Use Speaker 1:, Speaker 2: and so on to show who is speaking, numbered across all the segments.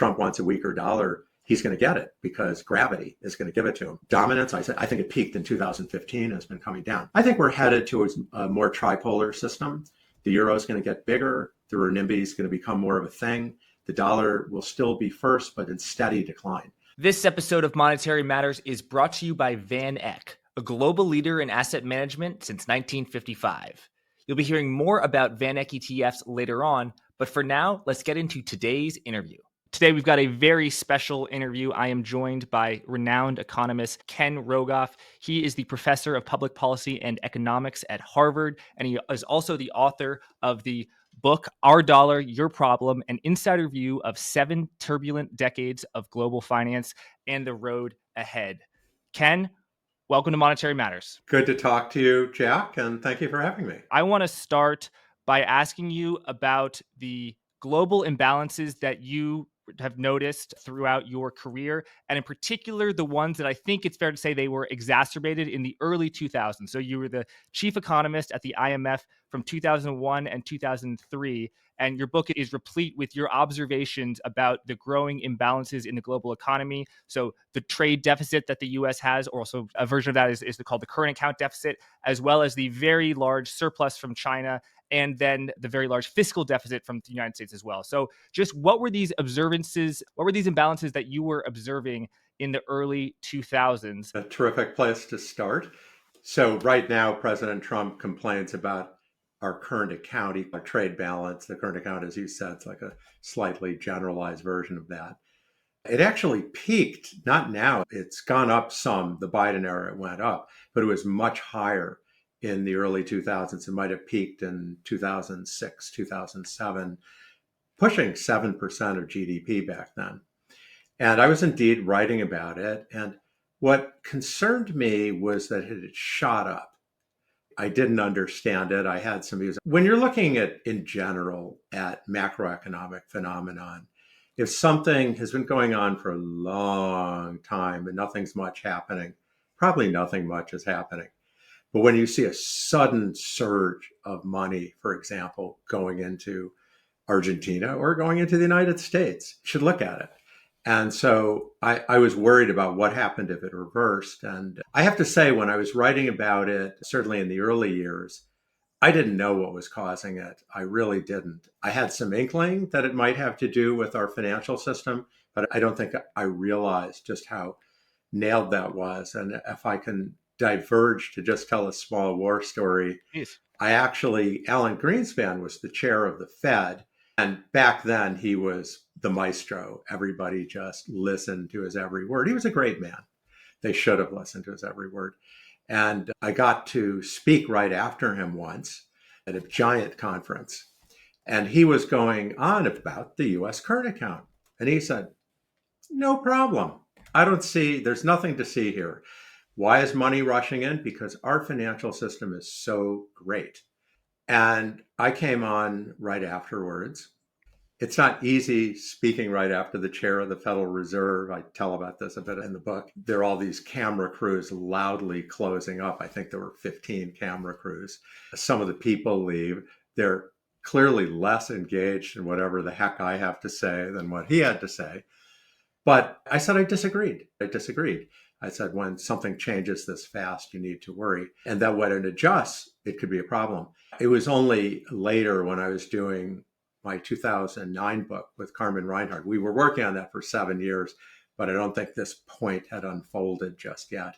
Speaker 1: Trump wants a weaker dollar, he's going to get it because gravity is going to give it to him. Dominance, I think it peaked in 2015 and has been coming down. I think we're headed towards a more tripolar system. The euro is going to get bigger. The renminbi is going to become more of a thing. The dollar will still be first, but in steady decline.
Speaker 2: This episode of Monetary Matters is brought to you by VanEck, a global leader in asset management since 1955. You'll be hearing more about VanEck ETFs later on, but for now, let's get into today's interview. Today, we've got a very special interview. I am joined by renowned economist Ken Rogoff. He is the professor of public policy and economics at Harvard, and he is also the author of the book, Our Dollar, Your Problem, an insider view of 7 turbulent decades of global finance and the road ahead. Ken, welcome to Monetary Matters.
Speaker 1: Good to talk to you, Jack, and thank you for having me.
Speaker 2: I want to start by asking you about the global imbalances that you have noticed throughout your career, and in particular, the ones that I think it's fair to say they were exacerbated in the early 2000s. So you were the chief economist at the IMF from 2001 and 2003, and your book is replete with your observations about the growing imbalances in the global economy. So the trade deficit that the U.S. has, or also a version of that is called the current account deficit, as well as the very large surplus from China, and then the very large fiscal deficit from the United States as well. So just what were these observances, what were these imbalances that you were observing in the early 2000s?
Speaker 1: A terrific place to start. So right now, President Trump complains about our current account, our trade balance. The current account, as you said, it's like a slightly generalized version of that. It actually peaked, not now. It's gone up some. The Biden era, it went up, but it was much higher in the early 2000s. It might have peaked in 2006, 2007, pushing 7% of GDP back then. And I was indeed writing about it. And what concerned me was that it had shot up. I didn't understand it. I had some views. When you're looking at, in general, at macroeconomic phenomenon, if something has been going on for a long time and nothing's much happening, probably nothing much is happening. But when you see a sudden surge of money, for example, going into Argentina or going into the United States, you should look at it. And so I was worried about what happened if it reversed. And I have to say, when I was writing about it, certainly in the early years, I didn't know what was causing it. I really didn't. I had some inkling that it might have to do with our financial system, but I don't think I realized just how nailed that was. And if I can diverge to just tell a small war story,
Speaker 2: Yes.
Speaker 1: Alan Greenspan was the chair of the Fed. And back then he was the maestro. Everybody just listened to his every word. He was a great man. They should have listened to his every word. And I got to speak right after him once at a giant conference. And he was going on about the US current account. And he said, no problem. There's nothing to see here. Why is money rushing in? Because our financial system is so great. And I came on right afterwards. It's not easy speaking right after the chair of the Federal Reserve. I tell about this a bit in the book. There are all these camera crews loudly closing up. I think there were 15 camera crews. Some of the people leave. They're clearly less engaged in whatever the heck I have to say than what he had to say. But I said I disagreed. I said, when something changes this fast, you need to worry. And that when it adjusts, it could be a problem. It was only later when I was doing my 2009 book with Carmen Reinhart. We were working on that for 7 years, but I don't think this point had unfolded just yet,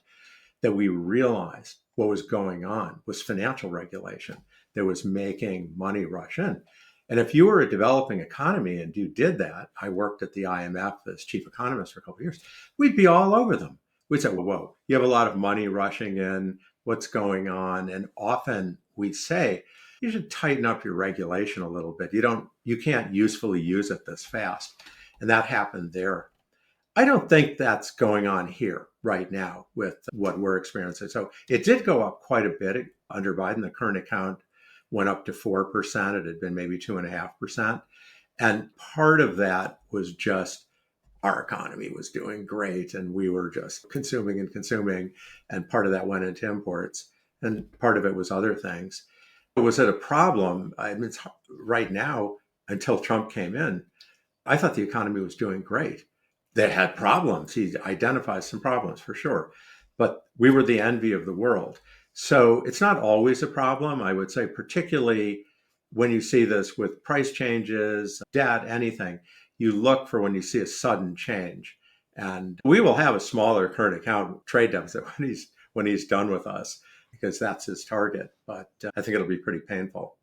Speaker 1: that we realized what was going on was financial regulation that was making money rush in. And if you were a developing economy and you did that, I worked at the IMF as chief economist for a couple of years, we'd be all over them. We'd say, whoa, you have a lot of money rushing in. What's going on? And often we'd say, you should tighten up your regulation a little bit. You can't usefully use it this fast. And that happened there. I don't think that's going on here right now with what we're experiencing. So it did go up quite a bit under Biden. The current account went up to 4%. It had been maybe 2.5%. And part of that was just our economy was doing great and we were just consuming. And part of that went into imports and part of it was other things. Was it a problem? I mean, it's right now, until Trump came in, I thought the economy was doing great. They had problems. He identifies some problems for sure, but we were the envy of the world. So it's not always a problem, I would say, particularly when you see this with price changes, debt, anything. You look for when you see a sudden change. And we will have a smaller current account trade deficit when he's done with us, because that's his target. But I think it'll be pretty painful.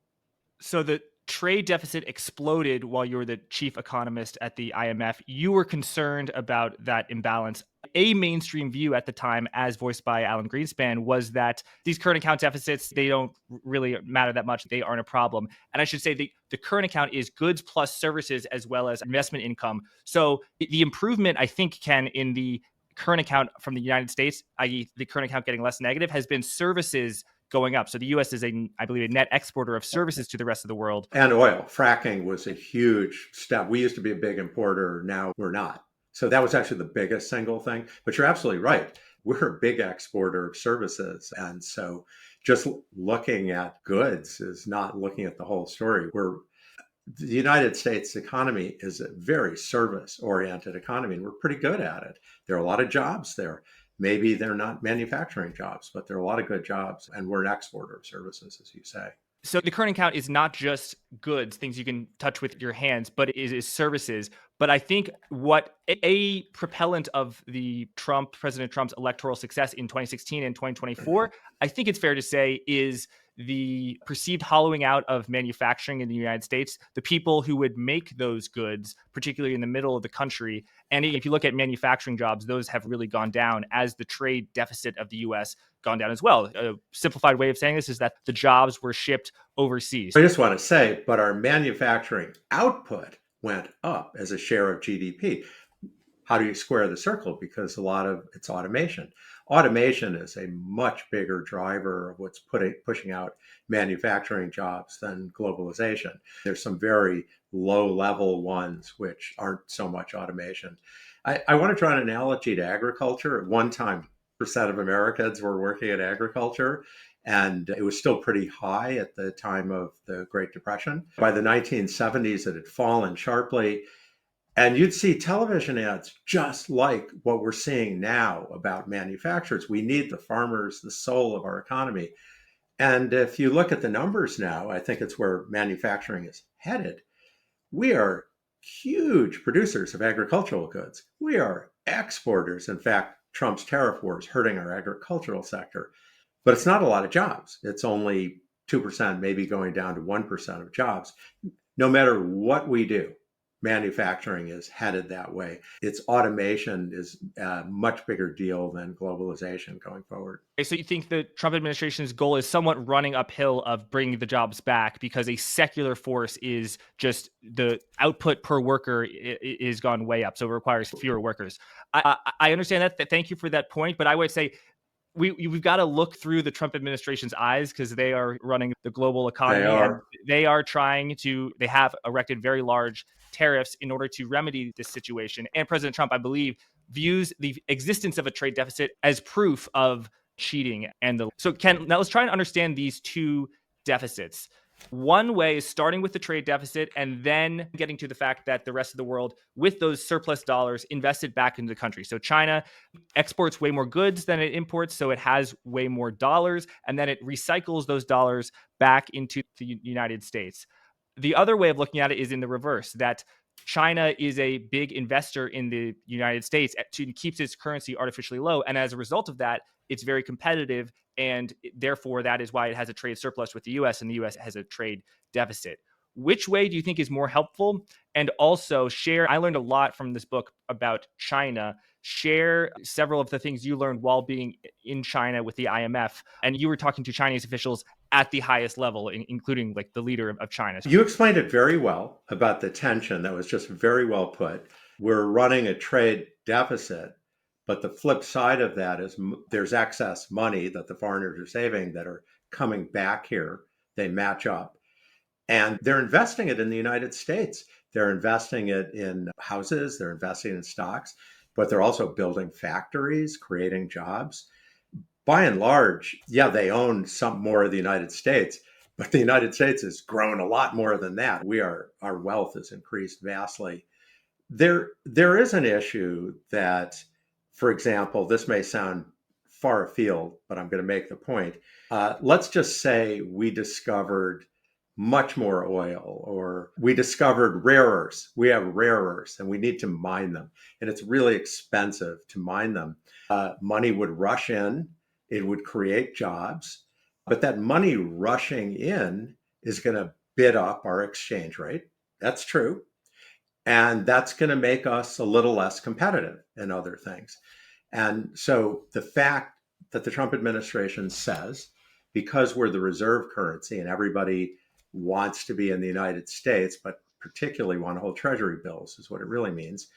Speaker 2: So the trade deficit exploded while you were the chief economist at the IMF. You were concerned about that imbalance. A mainstream view at the time, as voiced by Alan Greenspan, was that these current account deficits, they don't really matter that much. They aren't a problem. And I should say the current account is goods plus services as well as investment income. So the improvement, I think, Ken, in the current account from the United States, i.e. the current account getting less negative, has been services going up. So the U.S. is, I believe, a net exporter of services to the rest of the world.
Speaker 1: And oil. Fracking was a huge step. We used to be a big importer. Now we're not. So that was actually the biggest single thing. But you're absolutely right. We're a big exporter of services. And so just looking at goods is not looking at the whole story. The United States economy is a very service oriented economy, and we're pretty good at it. There are a lot of jobs there. Maybe they're not manufacturing jobs, but there are a lot of good jobs, and we're an exporter of services, as you say.
Speaker 2: So the current account is not just goods, things you can touch with your hands, but it is services. But I think what a propellant of President Trump's electoral success in 2016 and 2024, I think it's fair to say, is the perceived hollowing out of manufacturing in the United States, the people who would make those goods, particularly in the middle of the country. And if you look at manufacturing jobs, those have really gone down as the trade deficit of the U.S. gone down as well. A simplified way of saying this is that the jobs were shipped overseas.
Speaker 1: I just want to say, but our manufacturing output went up as a share of GDP. How do you square the circle? Because a lot of it's automation. Automation is a much bigger driver of what's pushing out manufacturing jobs than globalization. There's some very low level ones which aren't so much automation. I want to draw an analogy to agriculture. At one time, percent of Americans were working in agriculture, and it was still pretty high at the time of the Great Depression. By the 1970s, it had fallen sharply. And you'd see television ads just like what we're seeing now about manufacturers. We need the farmers, the soul of our economy. And if you look at the numbers now, I think it's where manufacturing is headed. We are huge producers of agricultural goods. We are exporters. In fact, Trump's tariff war is hurting our agricultural sector. But it's not a lot of jobs. It's only 2%, maybe going down to 1% of jobs. No matter what we do, manufacturing is headed that way. Its automation is a much bigger deal than globalization going forward.
Speaker 2: Okay, so you think the Trump administration's goal is somewhat running uphill of bringing the jobs back because a secular force is just the output per worker is gone way up, so it requires fewer workers. I understand that. Thank you for that point, but I would say we've got to look through the Trump administration's eyes because they are running the global economy. And they have erected very large tariffs in order to remedy this situation. And President Trump, I believe, views the existence of a trade deficit as proof of cheating. So Ken, now let's try and understand these two deficits. One way is starting with the trade deficit and then getting to the fact that the rest of the world, with those surplus dollars, invested back into the country. So China exports way more goods than it imports, so it has way more dollars, and then it recycles those dollars back into the United States. The other way of looking at it is in the reverse, that China is a big investor in the United States and keeps its currency artificially low. And as a result of that, it's very competitive. And therefore, that is why it has a trade surplus with the US and the US has a trade deficit. Which way do you think is more helpful? And also I learned a lot from this book about China. Share several of the things you learned while being in China with the IMF. And you were talking to Chinese officials at the highest level, including like the leader of China.
Speaker 1: You explained it very well about the tension. That was just very well put. We're running a trade deficit, but the flip side of that is there's excess money that the foreigners are saving that are coming back here. They match up. And they're investing it in the United States. They're investing it in houses, they're investing in stocks, but they're also building factories, creating jobs. By and large, yeah, they own some more of the United States, but the United States has grown a lot more than that. Our wealth has increased vastly. There is an issue that, for example, this may sound far afield, but I'm going to make the point. Let's just say we discovered much more oil, or we discovered rare earths. We have rare earths and we need to mine them. And it's really expensive to mine them. Money would rush in, it would create jobs, but that money rushing in is going to bid up our exchange rate. That's true. And that's going to make us a little less competitive in other things. And so the fact that the Trump administration says, because we're the reserve currency and everybody wants to be in the United States, but particularly want to hold treasury bills, is what it really means.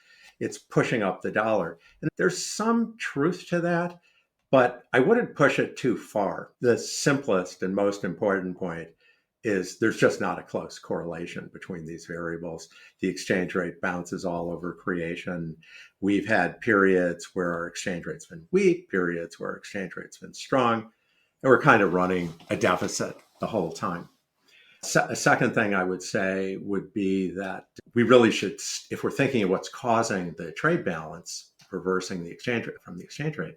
Speaker 1: It's pushing up the dollar. And there's some truth to that, but I wouldn't push it too far. The simplest and most important point is there's just not a close correlation between these variables. The exchange rate bounces all over creation. We've had periods where our exchange rate's been weak, periods where our exchange rate's been strong, and we're kind of running a deficit the whole time. A second thing I would say would be that we really should, if we're thinking of what's causing the trade balance, reversing the exchange rate from the exchange rate,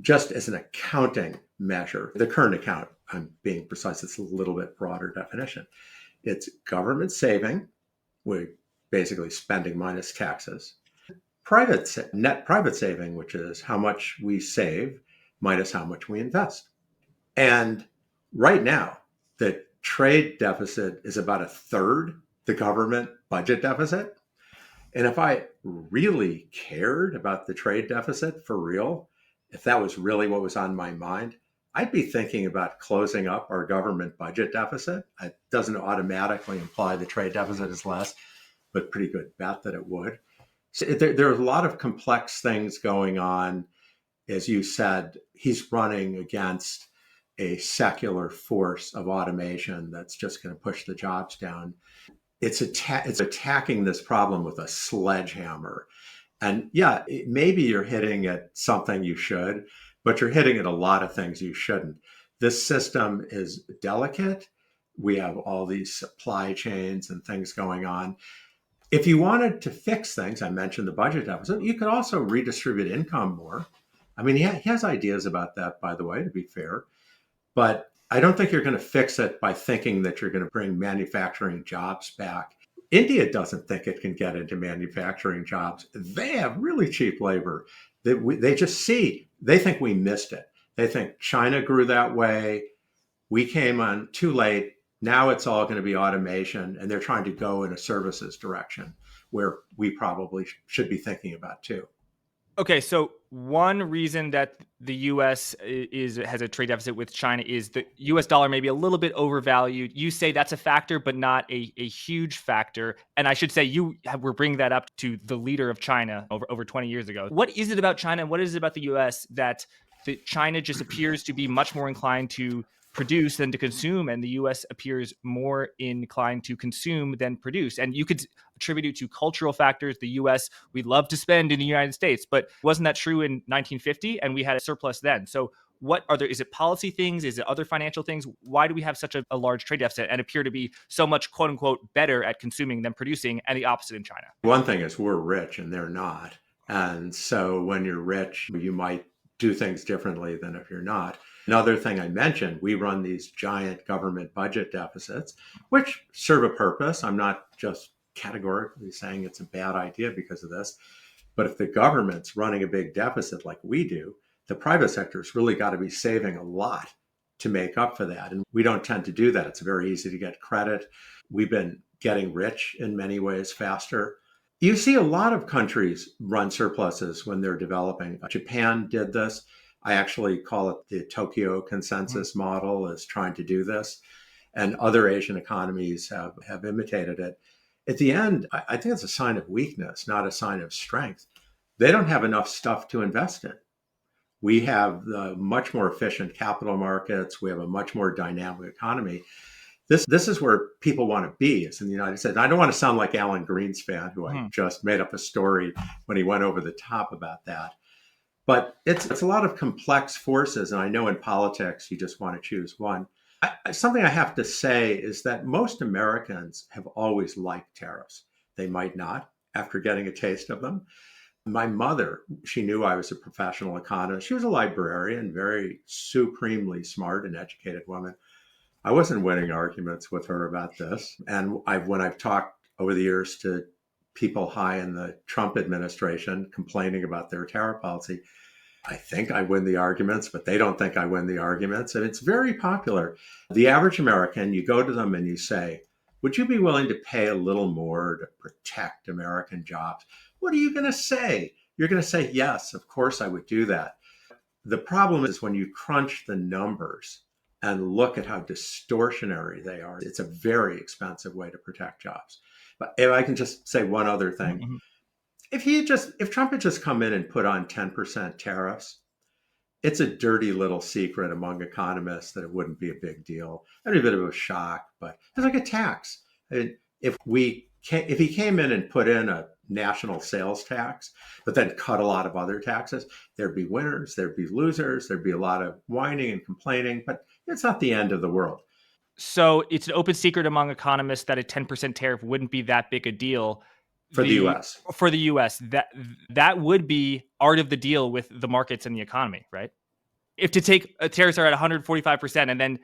Speaker 1: just as an accounting measure, the current account, I'm being precise, it's a little bit broader definition. It's government saving, we're basically spending minus taxes. Net private saving, which is how much we save minus how much we invest. And right now, the trade deficit is about a third the government budget deficit. And if I really cared about the trade deficit for real, if that was really what was on my mind, I'd be thinking about closing up our government budget deficit. It doesn't automatically imply the trade deficit is less, but pretty good bet that it would. So there are a lot of complex things going on. As you said, he's running against a secular force of automation that's just going to push the jobs down. It's attacking this problem with a sledgehammer. And yeah, maybe you're hitting at something you should, but you're hitting at a lot of things you shouldn't. This system is delicate. We have all these supply chains and things going on. If you wanted to fix things, I mentioned the budget deficit, you could also redistribute income more. I mean, he has ideas about that, by the way, to be fair. But I don't think you're going to fix it by thinking that you're going to bring manufacturing jobs back. India doesn't think it can get into manufacturing jobs. They have really cheap labor. They just they think we missed it. They think China grew that way. We came on too late. Now it's all going to be automation, and they're trying to go in a services direction where we probably should be thinking about too.
Speaker 2: Okay, so one reason that the U.S. has a trade deficit with China is the U.S. dollar may be a little bit overvalued. You say that's a factor, but not a huge factor. And I should say you were bringing that up to the leader of China over 20 years ago. What is it about China and what is it about the U.S. that China just appears to be much more inclined to produce than to consume, and the U.S. appears more inclined to consume than produce? And you could attribute it to cultural factors. The U.S., we love to spend in the United States, but wasn't that true in 1950? And we had a surplus then. So what are there? Is it policy things? Is it other financial things? Why do we have such a large trade deficit and appear to be so much, quote unquote, better at consuming than producing, and the opposite in China?
Speaker 1: One thing is we're rich and they're not. And so when you're rich, you might do things differently than if you're not. Another thing I mentioned, we run these giant government budget deficits, which serve a purpose. I'm not just categorically saying it's a bad idea because of this. But if the government's running a big deficit like we do, the private sector's really got to be saving a lot to make up for that. And we don't tend to do that. It's very easy to get credit. We've been getting rich in many ways faster. You see a lot of countries run surpluses when they're developing. Japan did this. I actually call it the Tokyo consensus model, is trying to do this. And other Asian economies have imitated it. At the end, I think it's a sign of weakness, not a sign of strength. They don't have enough stuff to invest in. We have much more efficient capital markets. We have a much more dynamic economy. This is where people want to be, is in the United States. And I don't want to sound like Alan Greenspan, who I just made up a story when he went over the top about that. But it's a lot of complex forces. And I know in politics, you just want to choose one. Something I have to say is that most Americans have always liked tariffs. They might not. after getting a taste of them. My mother, she knew I was a professional economist. She was a librarian, very supremely smart and educated woman. I wasn't winning arguments with her about this. And when I've talked over the years to people high in the Trump administration complaining about their tariff policy, I think I win the arguments, but they don't think I win the arguments. And it's very popular. The average American, you go to them and you say, would you be willing to pay a little more to protect American jobs? What are you going to say? You're going to say, yes, of course I would do that. The problem is when you crunch the numbers and look at how distortionary they are, it's a very expensive way to protect jobs. But if I can just say one other thing,
Speaker 2: Mm-hmm.
Speaker 1: if Trump had just come in and put on 10% tariffs, it's a dirty little secret among economists that it wouldn't be a big deal. It'd be a bit of a shock, but it's like a tax. If he came in and put in a national sales tax, but then cut a lot of other taxes, there'd be winners, there'd be losers, there'd be a lot of whining and complaining, but it's not the end of the world.
Speaker 2: So it's an open secret among economists that a 10% tariff wouldn't be that big a deal.
Speaker 1: For the US.
Speaker 2: For the US, that would be art of the deal with the markets and the economy, right? If to take tariffs are at 145%, and then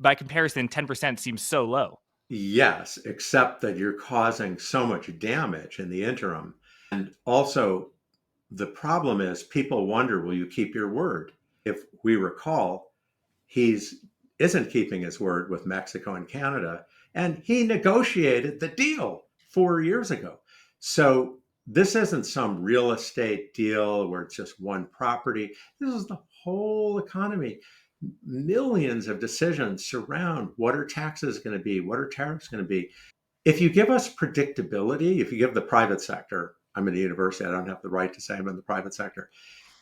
Speaker 2: by comparison, 10% seems so low.
Speaker 1: Yes, except that you're causing so much damage in the interim. And also, the problem is people wonder, will you keep your word? If we recall, he's isn't keeping his word with Mexico and Canada, and he negotiated the deal 4 years ago. So this isn't some real estate deal where it's just one property. This is the whole economy. Millions of decisions surround what are taxes going to be, what are tariffs going to be. If you give us predictability, if you give the private sector, I'm in the university, I don't have the right to say I'm in the private sector.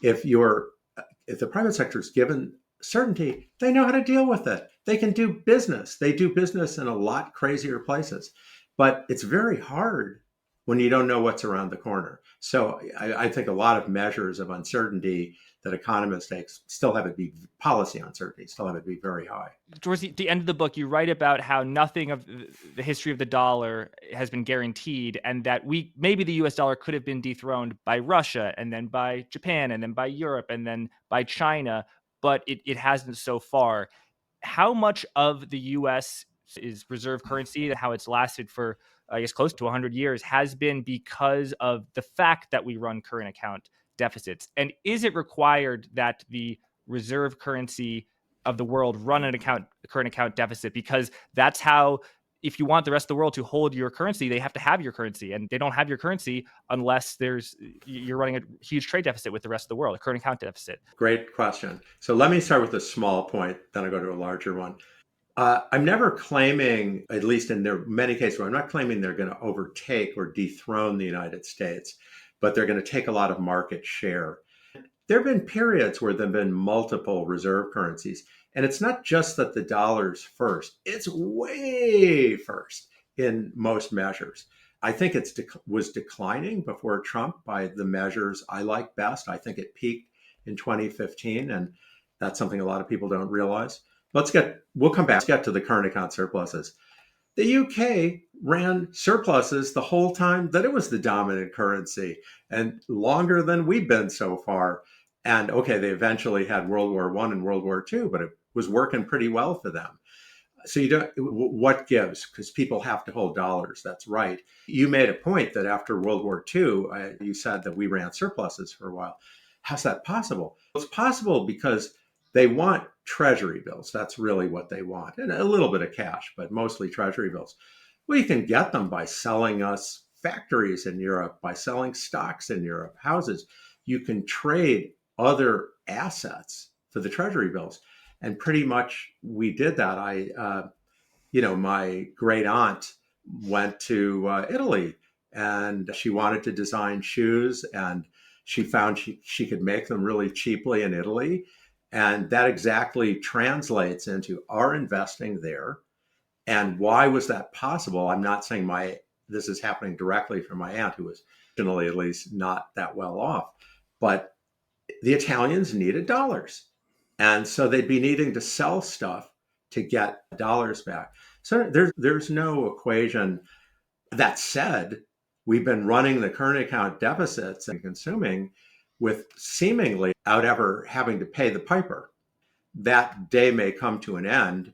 Speaker 1: If the private sector is given certainty, they know how to deal with it. They can do business. They do business in a lot crazier places. But it's very hard when you don't know what's around the corner. So I think a lot of measures of uncertainty that economists take still have it be policy uncertainty, still have it be very high.
Speaker 2: Towards the end of the book, you write about how nothing of the history of the dollar has been guaranteed, and that maybe the US dollar could have been dethroned by Russia, and then by Japan, and then by Europe, and then by China, but it hasn't so far. How much of the US is reserve currency and how it's lasted for, I guess, close to 100 years has been because of the fact that we run current account deficits? And is it required that the reserve currency of the world run a current account deficit? Because that's how, if you want the rest of the world to hold your currency, they have to have your currency, and they don't have your currency unless you're running a huge trade deficit with the rest of the world, a current account deficit.
Speaker 1: Great question. So let me start with a small point, then I'll go to a larger one. I'm never claiming, at least in many cases, I'm not claiming they're going to overtake or dethrone the United States, but they're going to take a lot of market share. There have been periods where there have been multiple reserve currencies. And it's not just that the dollar's first, it's way first in most measures. I think it was declining before Trump by the measures I like best. I think it peaked in 2015, and that's something a lot of people don't realize. We'll come back, let's get to the current account surpluses. The UK ran surpluses the whole time that it was the dominant currency, and longer than we've been so far. And okay, they eventually had World War I and World War II, but it was working pretty well for them. So what gives? Because people have to hold dollars. That's right. You made a point that after World War II, you said that we ran surpluses for a while. How's that possible? It's possible because they want treasury bills. That's really what they want. And a little bit of cash, but mostly treasury bills. Well, you can get them by selling us factories in Europe, by selling stocks in Europe, houses. You can trade other assets for the treasury bills. And pretty much we did that. My great aunt went to Italy, and she wanted to design shoes, and she found she could make them really cheaply in Italy. And that exactly translates into our investing there. And why was that possible? I'm not saying this is happening directly from my aunt, who was generally at least not that well off, but the Italians needed dollars. And so they'd be needing to sell stuff to get dollars back. So there's no equation. That said, We've been running the current account deficits and consuming with seemingly without ever having to pay the piper. That day may come to an end.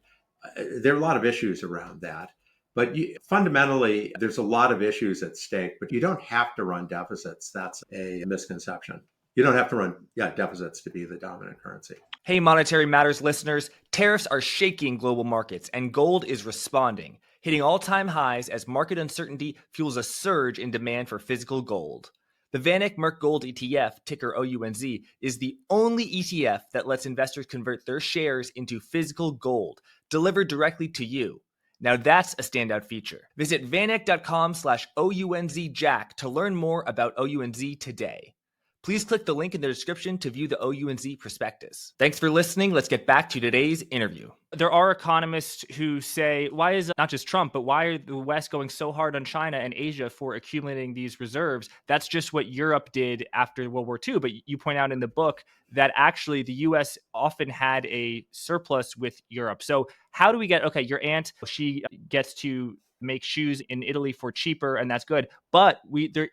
Speaker 1: There are a lot of issues around that. But fundamentally, there's a lot of issues at stake, but you don't have to run deficits. That's a misconception. You don't have to run deficits to be the dominant currency.
Speaker 2: Hey, Monetary Matters listeners, tariffs are shaking global markets, and gold is responding, hitting all-time highs as market uncertainty fuels a surge in demand for physical gold. The VanEck Merc Gold ETF, ticker OUNZ, is the only ETF that lets investors convert their shares into physical gold, delivered directly to you. Now that's a standout feature. Visit vaneck.com/OUNZJack to learn more about OUNZ today. Please click the link in the description to view the OUNZ prospectus. Thanks for listening. Let's get back to today's interview. There are economists who say, why is not just Trump, but why are the West going so hard on China and Asia for accumulating these reserves? That's just what Europe did after World War II. But you point out in the book that actually the US often had a surplus with Europe. So how do we get, okay, your aunt, she gets to make shoes in Italy for cheaper, and that's good. But there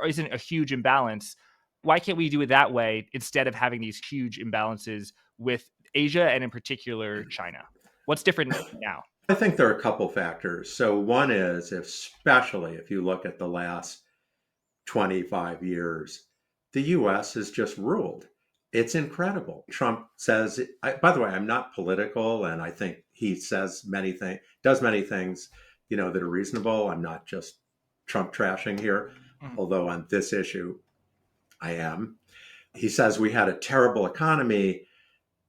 Speaker 2: isn't a huge imbalance. Why can't we do it that way instead of having these huge imbalances with Asia and in particular China? What's different now?
Speaker 1: I think there are a couple factors. So one is, especially if you look at the last 25 years, the US has just ruled. It's incredible. Trump says, by the way, I'm not political, and I think he says does many things, that are reasonable. I'm not just Trump trashing here, although on this issue, I am. He says we had a terrible economy.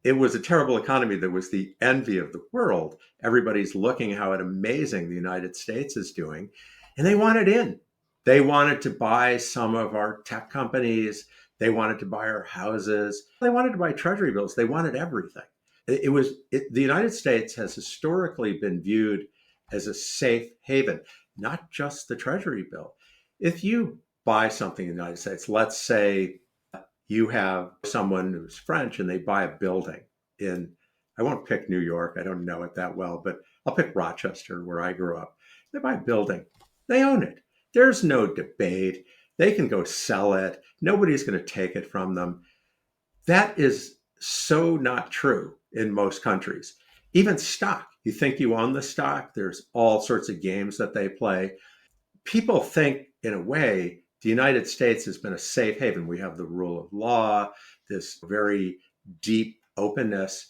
Speaker 1: It was a terrible economy that was the envy of the world. Everybody's looking how amazing the United States is doing, and they wanted in. They wanted to buy some of our tech companies. They wanted to buy our houses. They wanted to buy treasury bills. They wanted everything. The United States has historically been viewed as a safe haven, not just the treasury bill. If you buy something in the United States, let's say you have someone who's French and they buy a building I won't pick New York, I don't know it that well, but I'll pick Rochester, where I grew up. They buy a building, they own it. There's no debate. They can go sell it. Nobody's going to take it from them. That is so not true in most countries. Even stock, you think you own the stock, there's all sorts of games that they play. People think, in a way, the United States has been a safe haven. We have the rule of law, this very deep openness.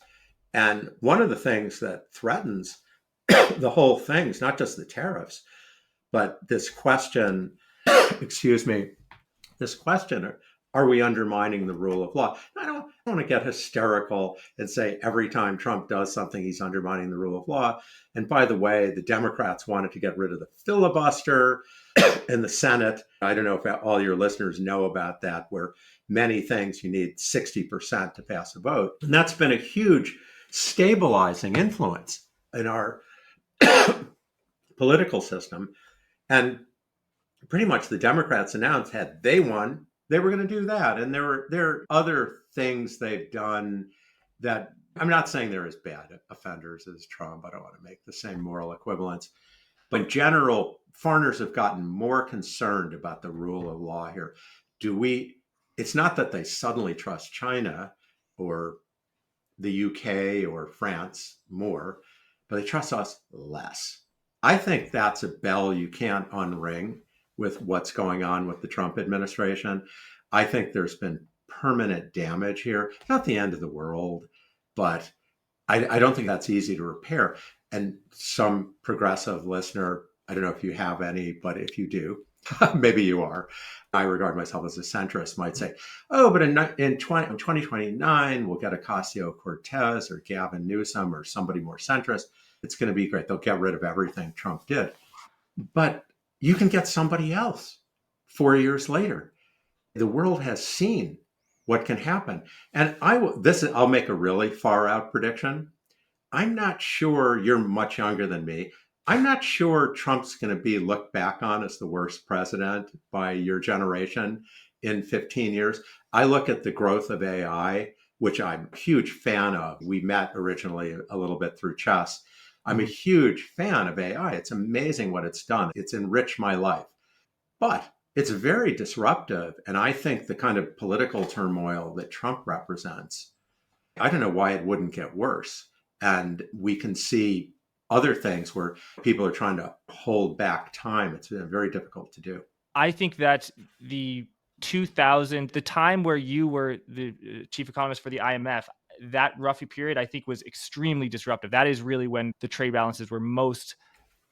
Speaker 1: And one of the things that threatens the whole thing is not just the tariffs, but this question, are we undermining the rule of law? I don't want to get hysterical and say every time Trump does something, he's undermining the rule of law. And by the way, the Democrats wanted to get rid of the filibuster in the Senate. I don't know if all your listeners know about that, where many things you need 60% to pass a vote. And that's been a huge stabilizing influence in our political system. And pretty much the Democrats announced had they won, they were going to do that. And there are other things they've done that, I'm not saying they're as bad offenders as Trump. I don't want to make the same moral equivalence. But in general, foreigners have gotten more concerned about the rule of law here. It's not that they suddenly trust China or the UK or France more, but they trust us less. I think that's a bell you can't unring with what's going on with the Trump administration. I think there's been permanent damage here. Not the end of the world, but I don't think that's easy to repair. And some progressive listener, I don't know if you have any, but if you do, maybe you are. I regard myself as a centrist, might say, oh, but in 2029, we'll get Ocasio-Cortez or Gavin Newsom or somebody more centrist. It's going to be great. They'll get rid of everything Trump did. But you can get somebody else 4 years later. The world has seen what can happen. And I'll make a really far out prediction. I'm not sure, you're much younger than me. I'm not sure Trump's going to be looked back on as the worst president by your generation in 15 years. I look at the growth of AI, which I'm a huge fan of. We met originally a little bit through chess. I'm a huge fan of AI. It's amazing what it's done. It's enriched my life. But it's very disruptive. And I think the kind of political turmoil that Trump represents, I don't know why it wouldn't get worse. And we can see other things where people are trying to hold back time. It's been very difficult to do.
Speaker 2: I think that the the time where you were the chief economist for the IMF, that roughly period, I think was extremely disruptive. That is really when the trade balances were most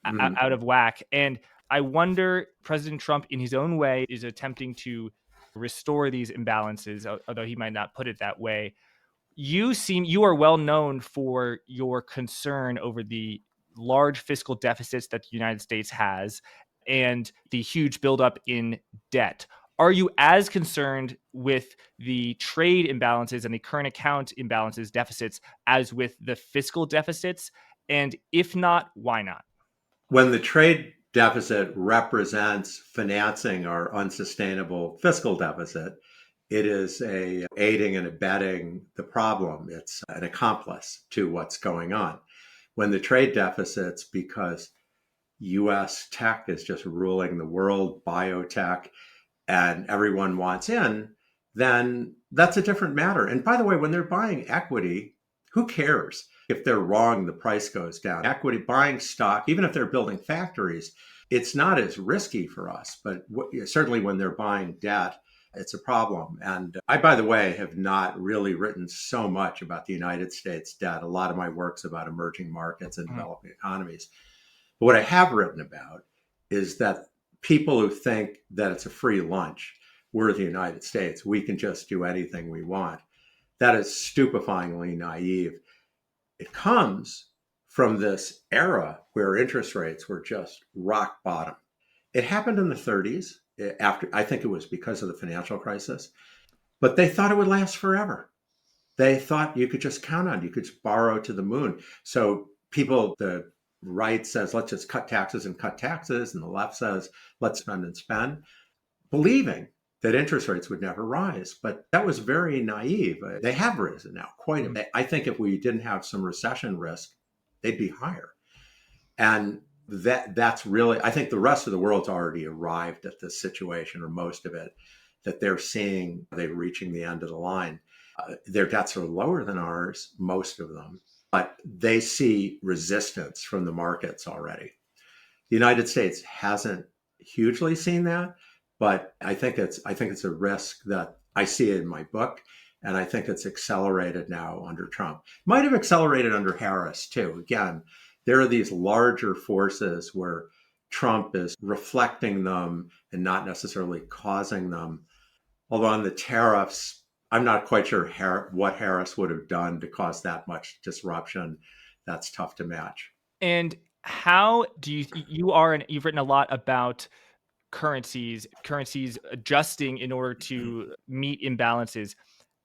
Speaker 1: Mm.
Speaker 2: out of whack. And I wonder, President Trump, in his own way, is attempting to restore these imbalances, although he might not put it that way. You are well known for your concern over the large fiscal deficits that the United States has and the huge buildup in debt. Are you as concerned with the trade imbalances and the current account imbalances deficits as with the fiscal deficits? And if not, why not?
Speaker 1: When the trade deficit represents financing our unsustainable fiscal deficit, it is a aiding and abetting the problem. It's an accomplice to what's going on. When the trade deficits, because US tech is just ruling the world, biotech, and everyone wants in, then that's a different matter. And by the way, when they're buying equity, who cares? If they're wrong, the price goes down. Equity buying stock, even if they're building factories, it's not as risky for us. But certainly when they're buying debt, it's a problem. And I, by the way, have not really written so much about the United States debt. A lot of my work's about emerging markets and developing economies. But what I have written about is that people who think that it's a free lunch, we're the United States, we can just do anything we want. That is stupefyingly naive. It comes from this era where interest rates were just rock bottom. It happened in the 30s after, I think it was because of the financial crisis, but they thought it would last forever. They thought you could just count on, you could just borrow to the moon. So people, the right says, let's just cut taxes and cut taxes. And the left says, let's spend and spend, believing that interest rates would never rise. But that was very naive. They have risen now quite a bit. I think if we didn't have some recession risk, they'd be higher. And that's really, I think the rest of the world's already arrived at this situation, or most of it, that they're seeing they're reaching the end of the line. Their debts are lower than ours, most of them, but they see resistance from the markets already. The United States hasn't hugely seen that, but I think it's a risk that I see in my book, and I think it's accelerated now under Trump. Might have accelerated under Harris too. Again, there are these larger forces where Trump is reflecting them and not necessarily causing them. Although on the tariffs, I'm not quite sure what Harris would have done to cause that much disruption. That's tough to match.
Speaker 2: And how do you've written a lot about currencies adjusting in order to meet imbalances.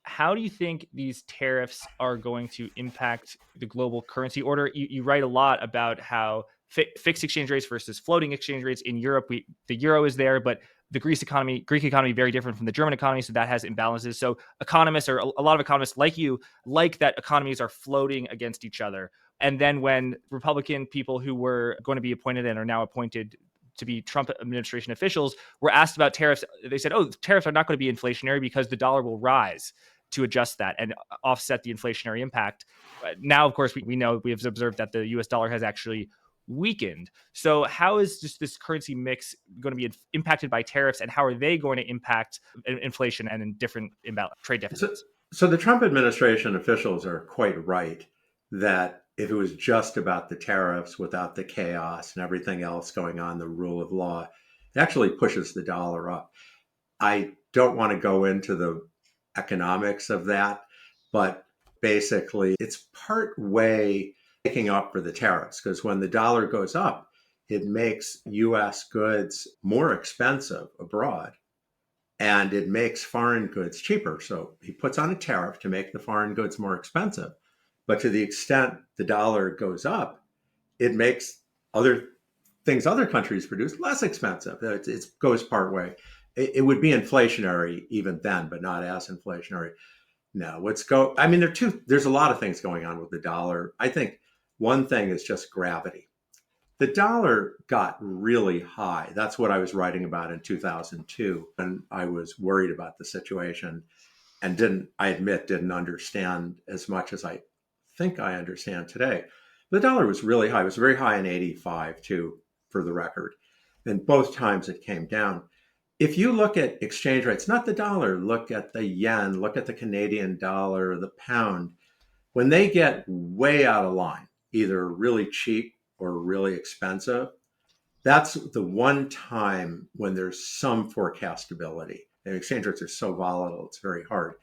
Speaker 2: How do you think these tariffs are going to impact the global currency order? You write a lot about how fixed exchange rates versus floating exchange rates in Europe. The euro is there, but the Greek economy, very different from the German economy, so that has imbalances. So economists, or a lot of economists like you, like that economies are floating against each other. And then when Republican people who were going to be appointed and are now appointed to be Trump administration officials were asked about tariffs, they said, oh, tariffs are not going to be inflationary because the dollar will rise to adjust that and offset the inflationary impact. Now, of course, we know, we have observed that the US dollar has actually weakened. So how is just this currency mix going to be impacted by tariffs, and how are they going to impact inflation and in different trade deficits?
Speaker 1: So the Trump administration officials are quite right that if it was just about the tariffs without the chaos and everything else going on, the rule of law, it actually pushes the dollar up. I don't want to go into the economics of that, but basically it's part way making up for the tariffs, because when the dollar goes up, it makes US goods more expensive abroad and it makes foreign goods cheaper. So he puts on a tariff to make the foreign goods more expensive. But to the extent the dollar goes up, it makes other things other countries produce less expensive. It goes part way. It would be inflationary even then, but not as inflationary. No, I mean, there's a lot of things going on with the dollar. I think one thing is just gravity. The dollar got really high. That's what I was writing about in 2002. And I was worried about the situation and I admit, didn't understand as much as I think I understand today. The dollar was really high. It was very high in 85 too, for the record. And both times it came down. If you look at exchange rates, not the dollar, look at the yen, look at the Canadian dollar, the pound, when they get way out of line, either really cheap or really expensive, that's the one time when there's some forecastability. And exchange rates are so volatile, it's very hard.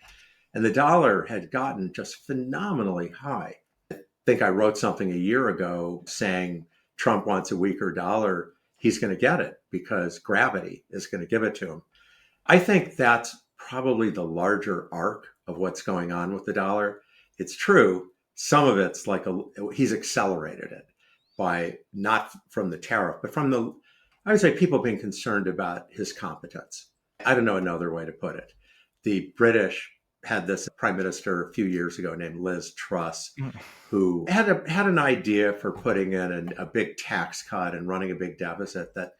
Speaker 1: And the dollar had gotten just phenomenally high. I think I wrote something a year ago saying Trump wants a weaker dollar. He's going to get it because gravity is going to give it to him. I think that's probably the larger arc of what's going on with the dollar. It's true. Some of it's like he's accelerated it by not from the tariff, but from I would say people being concerned about his competence. I don't know another way to put it. The British had this prime minister a few years ago named Liz Truss, who had an idea for putting in a big tax cut and running a big deficit that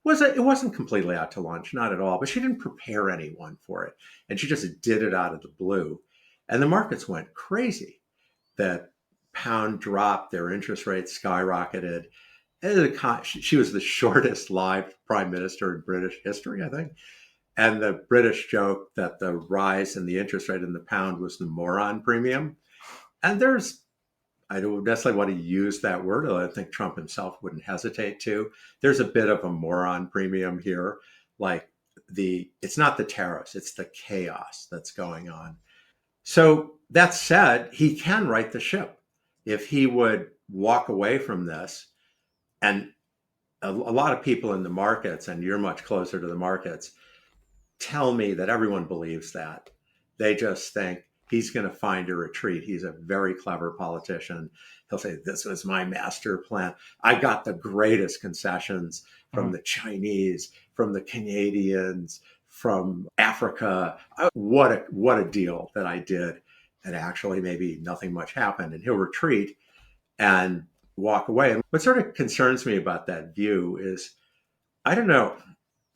Speaker 1: it wasn't completely out to lunch, not at all, but she didn't prepare anyone for it. And she just did it out of the blue. And the markets went crazy. The pound dropped, their interest rates skyrocketed. She was the shortest lived prime minister in British history, I think. And the British joke that the rise in the interest rate in the pound was the moron premium. And I don't necessarily want to use that word, although I think Trump himself wouldn't hesitate to. There's a bit of a moron premium here. Like it's not the tariffs, it's the chaos that's going on. So that said, he can right the ship. If he would walk away from this, and a lot of people in the markets, and you're much closer to the markets, tell me that everyone believes that. They just think he's going to find a retreat. He's a very clever politician. He'll say, this was my master plan. I got the greatest concessions from the Chinese, from the Canadians, from Africa. What a deal that I did. And actually, maybe nothing much happened. And he'll retreat and walk away. And what sort of concerns me about that view is, I don't know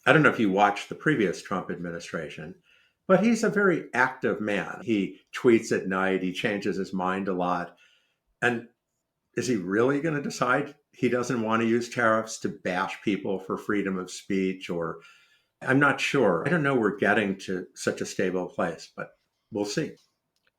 Speaker 1: if you watched the previous Trump administration, but he's a very active man. He tweets at night. He changes his mind a lot. And is he really going to decide he doesn't want to use tariffs to bash people for freedom of speech? Or I'm not sure. I don't know we're getting to such a stable place, but we'll see.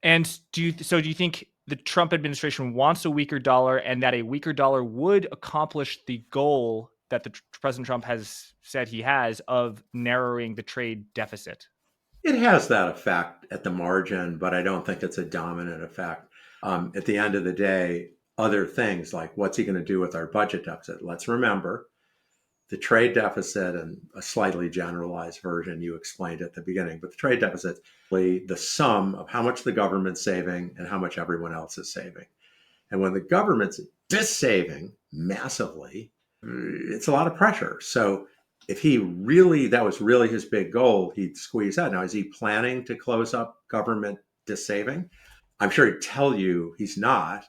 Speaker 2: And do you think the Trump administration wants a weaker dollar, and that a weaker dollar would accomplish the goal that President Trump has said he has of narrowing the trade deficit?
Speaker 1: It has that effect at the margin, but I don't think it's a dominant effect. At the end of the day, other things like what's he going to do with our budget deficit? Let's remember the trade deficit, and a slightly generalized version you explained at the beginning, but the trade deficit, the sum of how much the government's saving and how much everyone else is saving. And when the government's saving massively, it's a lot of pressure. So if that was really his big goal, he'd squeeze that. Now, is he planning to close up government saving? I'm sure he'd tell you he's not,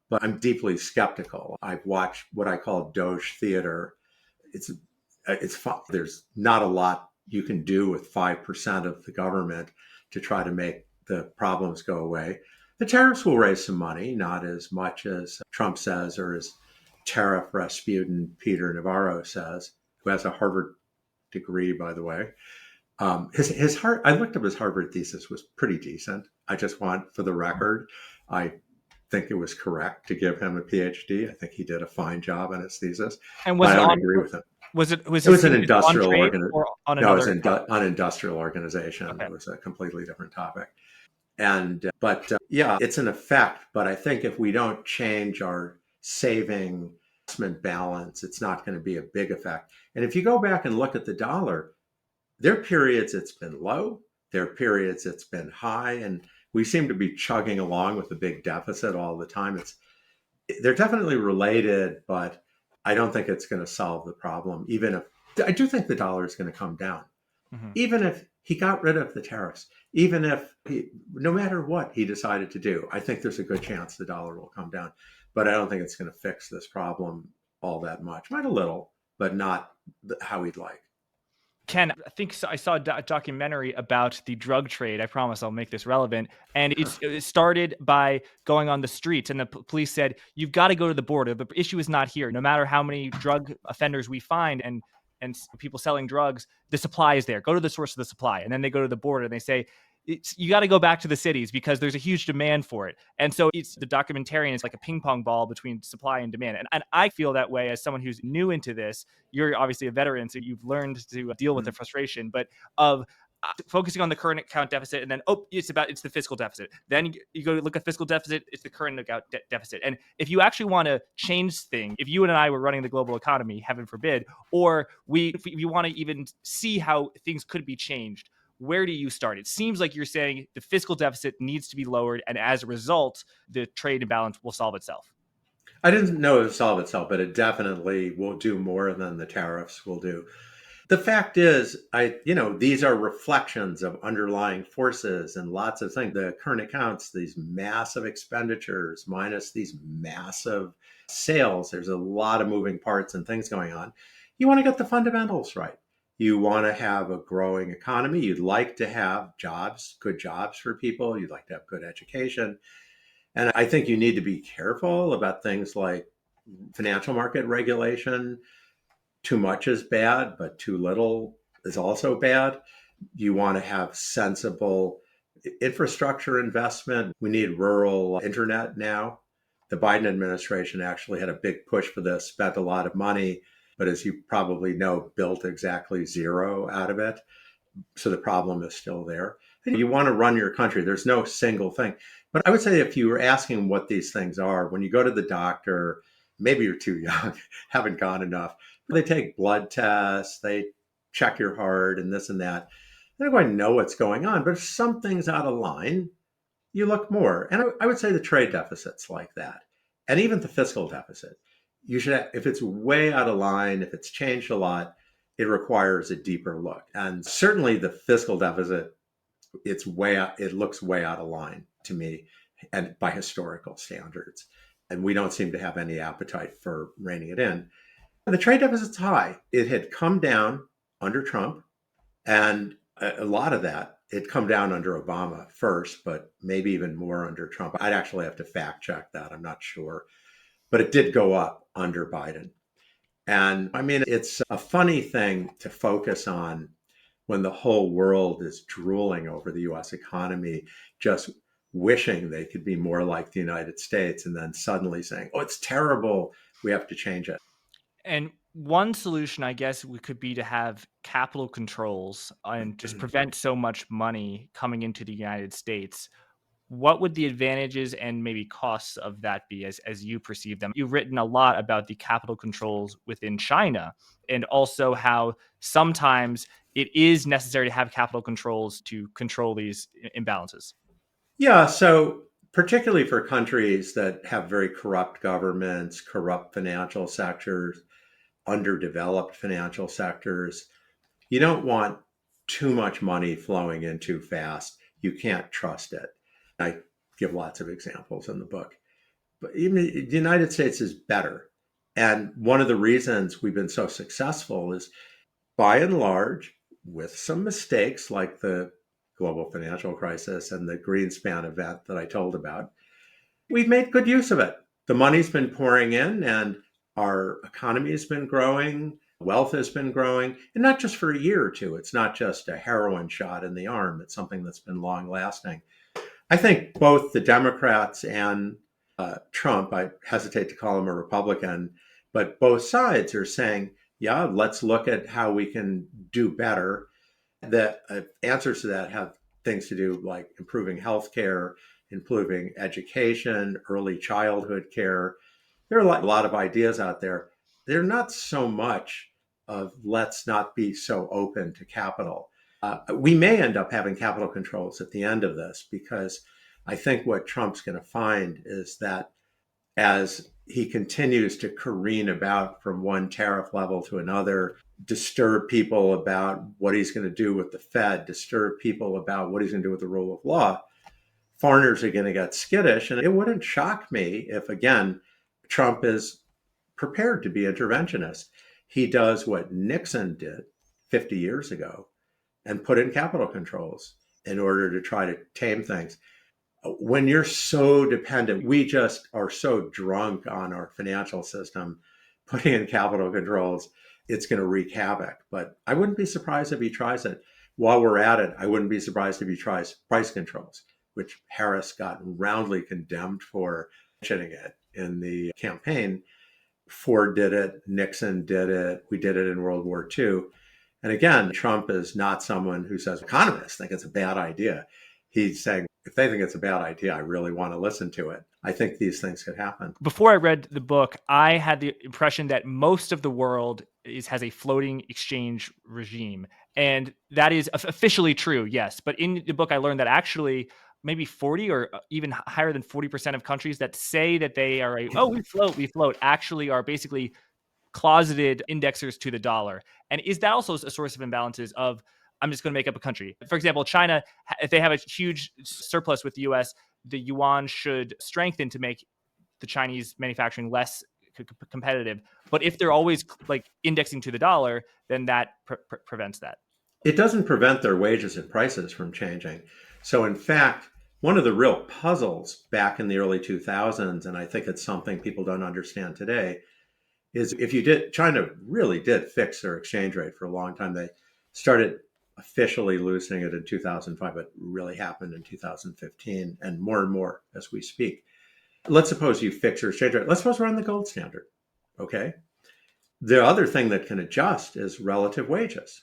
Speaker 1: but I'm deeply skeptical. I've watched what I call Doge theater. It's fun. There's not a lot you can do with 5% of the government to try to make the problems go away. The tariffs will raise some money, not as much as Trump says, or as tariff Rasputin Peter Navarro says, who has a Harvard degree, by the way. I looked up his Harvard thesis, was pretty decent. I just want, for the record, I think it was correct to give him a PhD. I think he did a fine job on his thesis.
Speaker 2: And was
Speaker 1: I
Speaker 2: it
Speaker 1: don't
Speaker 2: on,
Speaker 1: agree with him.
Speaker 2: Was it
Speaker 1: an industrial organization?
Speaker 2: No,
Speaker 1: it was on industrial organization. Okay. It was a completely different topic. But it's an effect. But I think if we don't change our saving investment balance, it's not going to be a big effect. And if you go back and look at the dollar, there are periods it's been low, there are periods it's been high, and we seem to be chugging along with a big deficit all the time. They're definitely related, but I don't think it's going to solve the problem. I do think the dollar is going to come down, even if he got rid of the tariffs, even if no matter what he decided to do, I think there's a good chance the dollar will come down. But I don't think it's going to fix this problem all that much. Might a little, but not how he'd like.
Speaker 2: Ken, I think I saw a documentary about the drug trade. I promise I'll make this relevant. And it started by going on the streets, and the police said, "You've got to go to the border. The issue is not here. No matter how many drug offenders we find and people selling drugs, the supply is there. Go to the source of the supply." And then they go to the border and they say, you got to go back to the cities because there's a huge demand for it. And so it's the documentarian is like a ping pong ball between supply and demand. And I feel that way as someone who's new into this. You're obviously a veteran, so you've learned to deal with the frustration, but of focusing on the current account deficit, and then it's the fiscal deficit. Then you go look at fiscal deficit, it's the current account deficit. And if you actually want to change things, if you and I were running the global economy, heaven forbid, or if you want to even see how things could be changed, where do you start? It seems like you're saying the fiscal deficit needs to be lowered, and as a result, the trade imbalance will solve itself.
Speaker 1: I didn't know it would solve itself, but it definitely will do more than the tariffs will do. The fact is, these are reflections of underlying forces and lots of things. The current accounts, these massive expenditures minus these massive sales, there's a lot of moving parts and things going on. You want to get the fundamentals right. You want to have a growing economy. You'd like to have jobs, good jobs for people. You'd like to have good education. And I think you need to be careful about things like financial market regulation. Too much is bad, but too little is also bad. You want to have sensible infrastructure investment. We need rural internet now. The Biden administration actually had a big push for this, spent a lot of money, but as you probably know, built exactly zero out of it. So the problem is still there. And you want to run your country. There's no single thing. But I would say if you were asking what these things are, when you go to the doctor, maybe you're too young, haven't gone enough. They take blood tests, they check your heart and this and that. They're not going to know what's going on. But if something's out of line, you look more. And I would say the trade deficit's like that. And even the fiscal deficit. You should, if it's way out of line, if it's changed a lot, it requires a deeper look. And certainly the fiscal deficit, it looks way out of line to me and by historical standards. And we don't seem to have any appetite for reining it in. The trade deficit's high. It had come down under Trump, and a lot of that, it come down under Obama first, but maybe even more under Trump. I'd actually have to fact check that. I'm not sure. But it did go up under Biden. And I mean, it's a funny thing to focus on when the whole world is drooling over the US economy, just wishing they could be more like the United States, and then suddenly saying, oh, it's terrible. We have to change it.
Speaker 2: And one solution, I guess, could be to have capital controls and just prevent so much money coming into the United States. What would the advantages and maybe costs of that be as you perceive them? You've written a lot about the capital controls within China and also how sometimes it is necessary to have capital controls to control these imbalances.
Speaker 1: Yeah, so particularly for countries that have very corrupt governments, corrupt financial sectors, underdeveloped financial sectors, you don't want too much money flowing in too fast. You can't trust it. I give lots of examples in the book. But even the United States is better. And one of the reasons we've been so successful is, by and large, with some mistakes like the global financial crisis and the Greenspan event that I told about, we've made good use of it. The money's been pouring in and our economy has been growing, wealth has been growing, and not just for a year or two. It's not just a heroin shot in the arm. It's something that's been long lasting. I think both the Democrats and Trump, I hesitate to call him a Republican, but both sides are saying, yeah, let's look at how we can do better. The answers to that have things to do like improving healthcare, improving education, early childhood care. There are a lot of ideas out there. They're not so much of let's not be so open to capital. We may end up having capital controls at the end of this because I think what Trump's going to find is that as he continues to careen about from one tariff level to another, disturb people about what he's going to do with the Fed, disturb people about what he's going to do with the rule of law, foreigners are going to get skittish. And it wouldn't shock me if, again, Trump is prepared to be interventionist. He does what Nixon did 50 years ago and put in capital controls in order to try to tame things. When you're so dependent, we just are so drunk on our financial system, putting in capital controls, it's going to wreak havoc. But I wouldn't be surprised if he tries it. While we're at it, I wouldn't be surprised if he tries price controls, which Harris got roundly condemned for mentioning it in the campaign. Ford did it, Nixon did it, we did it in World War II. And again, Trump is not someone who says economists think it's a bad idea. He's saying, if they think it's a bad idea, I really want to listen to it. I think these things could happen.
Speaker 2: Before I read the book, I had the impression that most of the world has a floating exchange regime. And that is officially true, yes. But in the book, I learned that actually maybe 40 or even higher than 40% of countries that say that they are we float, actually are basically closeted indexers to the dollar. And is that also a source of imbalances of, I'm just going to make up a country. For example, China, if they have a huge surplus with the US, the yuan should strengthen to make the Chinese manufacturing less competitive. But if they're always like indexing to the dollar, then that prevents that.
Speaker 1: It doesn't prevent their wages and prices from changing. So in fact, one of the real puzzles back in the early 2000s, and I think it's something people don't understand today, is China really did fix their exchange rate for a long time. They started officially loosening it in 2005, but really happened in 2015 and more as we speak. Let's suppose you fix your exchange rate. Let's suppose we're on the gold standard. Okay. The other thing that can adjust is relative wages.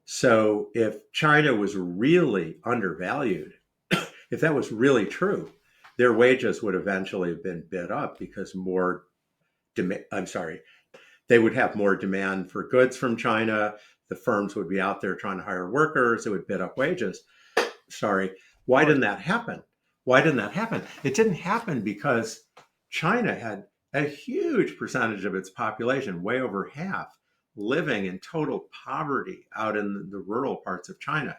Speaker 1: So if China was really undervalued, if that was really true, their wages would eventually have been bid up because they would have more demand for goods from China. The firms would be out there trying to hire workers. It would bid up wages. Why didn't that happen? It didn't happen because China had a huge percentage of its population, way over half, living in total poverty out in the rural parts of China.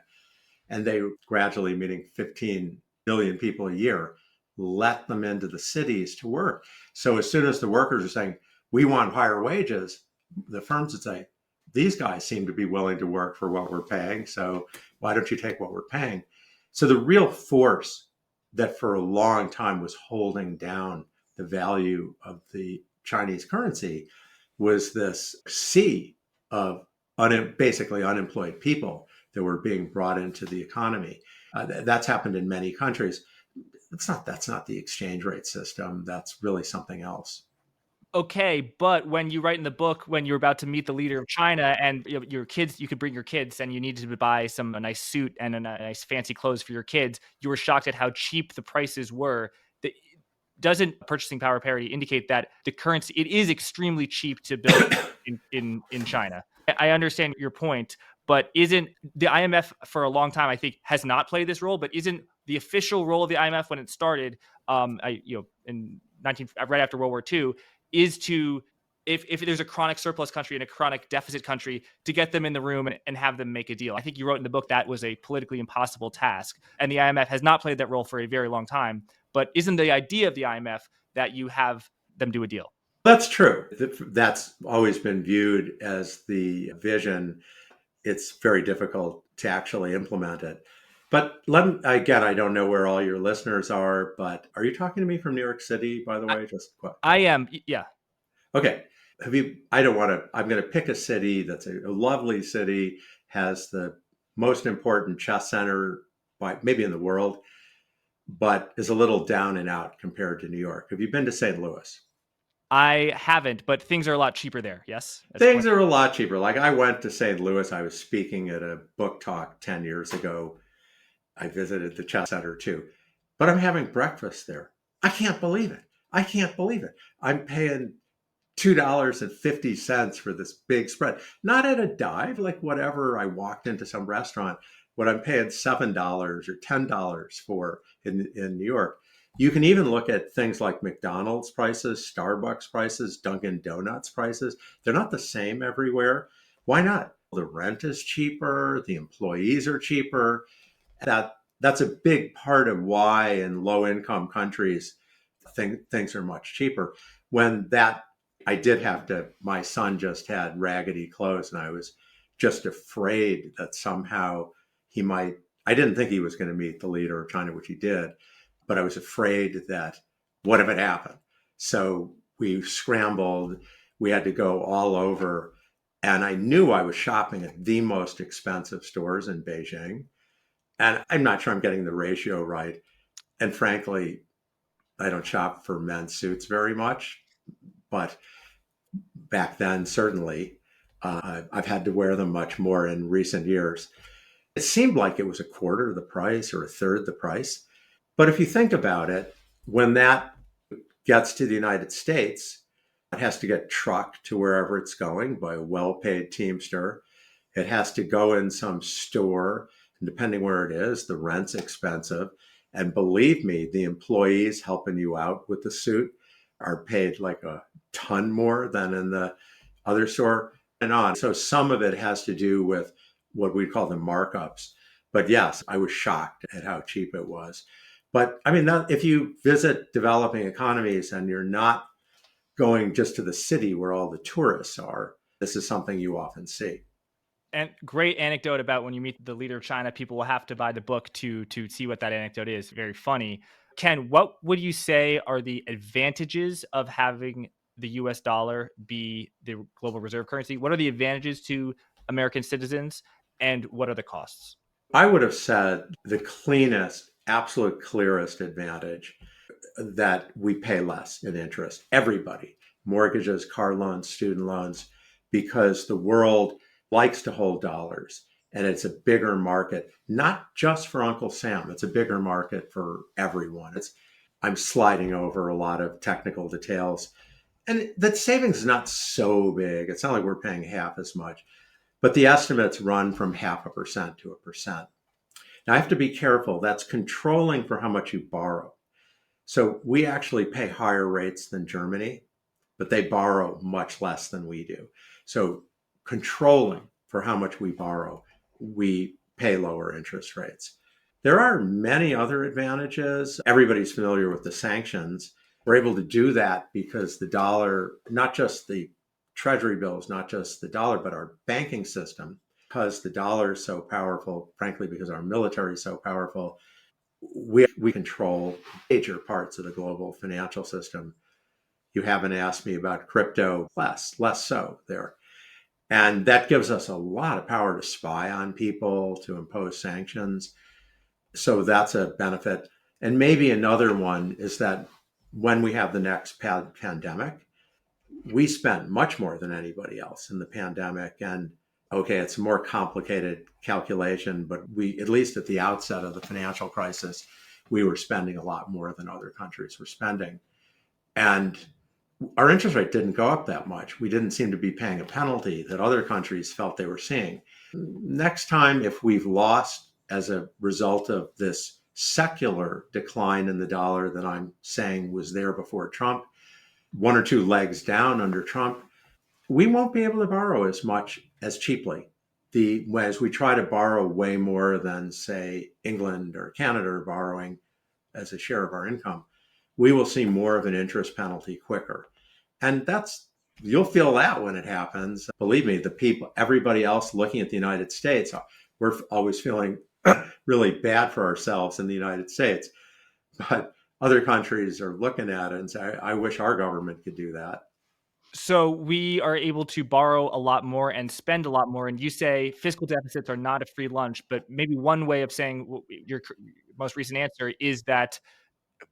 Speaker 1: And they gradually, meeting 15 million people a year, let them into the cities to work. So as soon as the workers are saying, we want higher wages, the firms would say, these guys seem to be willing to work for what we're paying. So why don't you take what we're paying? So the real force that for a long time was holding down the value of the Chinese currency was this sea of basically unemployed people that were being brought into the economy. That's happened in many countries. That's not the exchange rate system. That's really something else.
Speaker 2: Okay, but when you write in the book, when you're about to meet the leader of China and your kids, you could bring your kids and you needed to buy a nice suit and a nice fancy clothes for your kids, you were shocked at how cheap the prices were. Doesn't purchasing power parity indicate that the currency, it is extremely cheap to build in China? I understand your point, but isn't the IMF for a long time, I think, has not played this role, but isn't the official role of the IMF when it started, in right after World War II, is to, if there's a chronic surplus country and a chronic deficit country, to get them in the room and have them make a deal. I think you wrote in the book that was a politically impossible task, and the IMF has not played that role for a very long time. But isn't the idea of the IMF that you have them do a deal?
Speaker 1: That's true. That's always been viewed as the vision. It's very difficult to actually implement it. But again, I don't know where all your listeners are, but are you talking to me from New York City, by the way?
Speaker 2: I am, yeah.
Speaker 1: Okay. I'm going to pick a city that's a lovely city, has the most important chess center, maybe in the world, but is a little down and out compared to New York. Have you been to St. Louis?
Speaker 2: I haven't, but things are a lot cheaper there. Yes?
Speaker 1: Things are a lot cheaper. Like I went to St. Louis. I was speaking at a book talk 10 years ago. I visited the chess center too, but I'm having breakfast there. I can't believe it. I'm paying $2.50 for this big spread, not at a dive, like whatever. I walked into some restaurant, what I'm paying $7 or $10 for in New York. You can even look at things like McDonald's prices, Starbucks prices, Dunkin' Donuts prices. They're not the same everywhere. Why not? The rent is cheaper, the employees are cheaper. That's a big part of why in low income countries things are much cheaper. When that I did have to, my son just had raggedy clothes, and I was just afraid that somehow he might, I didn't think he was going to meet the leader of China, which he did, but I was afraid that what if it happened? So we scrambled, we had to go all over. And I knew I was shopping at the most expensive stores in Beijing. And I'm not sure I'm getting the ratio right. And frankly, I don't shop for men's suits very much, but back then, certainly, I've had to wear them much more in recent years. It seemed like it was a quarter of the price or a third the price. But if you think about it, when that gets to the United States, it has to get trucked to wherever it's going by a well paid teamster. It has to go in some store. And depending where it is, the rent's expensive. And believe me, the employees helping you out with the suit are paid like a ton more than in the other store and on. So some of it has to do with what we call the markups. But yes, I was shocked at how cheap it was. But I mean, if you visit developing economies and you're not going just to the city where all the tourists are, this is something you often see.
Speaker 2: And great anecdote about when you meet the leader of China, people will have to buy the book to see what that anecdote is. Very funny. Ken, what would you say are the advantages of having the US dollar be the global reserve currency? What are the advantages to American citizens and what are the costs?
Speaker 1: I would have said the cleanest, absolute clearest advantage that we pay less in interest. Everybody, mortgages, car loans, student loans, because the world likes to hold dollars and it's a bigger market, not just for Uncle Sam. It's a bigger market for everyone. I'm sliding over a lot of technical details. And that savings is not so big. It's not like we're paying half as much, but the estimates run from 0.5% to 1%. Now I have to be careful. That's controlling for how much you borrow. So we actually pay higher rates than Germany, but they borrow much less than we do. So controlling for how much we borrow, we pay lower interest rates. There are many other advantages. Everybody's familiar with the sanctions. We're able to do that because the dollar, not just the treasury bills, not just the dollar, but our banking system, because the dollar is so powerful, frankly, because our military is so powerful, we control major parts of the global financial system. You haven't asked me about crypto, less so there. And that gives us a lot of power to spy on people, to impose sanctions. So that's a benefit. And maybe another one is that when we have the next pandemic, we spent much more than anybody else in the pandemic. And okay, it's a more complicated calculation, but we, at least at the outset of the financial crisis, we were spending a lot more than other countries were spending. And our interest rate didn't go up that much. We didn't seem to be paying a penalty that other countries felt they were seeing. Next time, if we've lost as a result of this secular decline in the dollar that I'm saying was there before Trump, one or two legs down under Trump, we won't be able to borrow as much as cheaply. As we try to borrow way more than, say, England or Canada are borrowing as a share of our income, we will see more of an interest penalty quicker. And you'll feel that when it happens. Believe me, the people, everybody else looking at the United States, we're always feeling really bad for ourselves in the United States. But other countries are looking at it and say, I wish our government could do that.
Speaker 2: So we are able to borrow a lot more and spend a lot more. And you say fiscal deficits are not a free lunch, but maybe one way of saying your most recent answer is that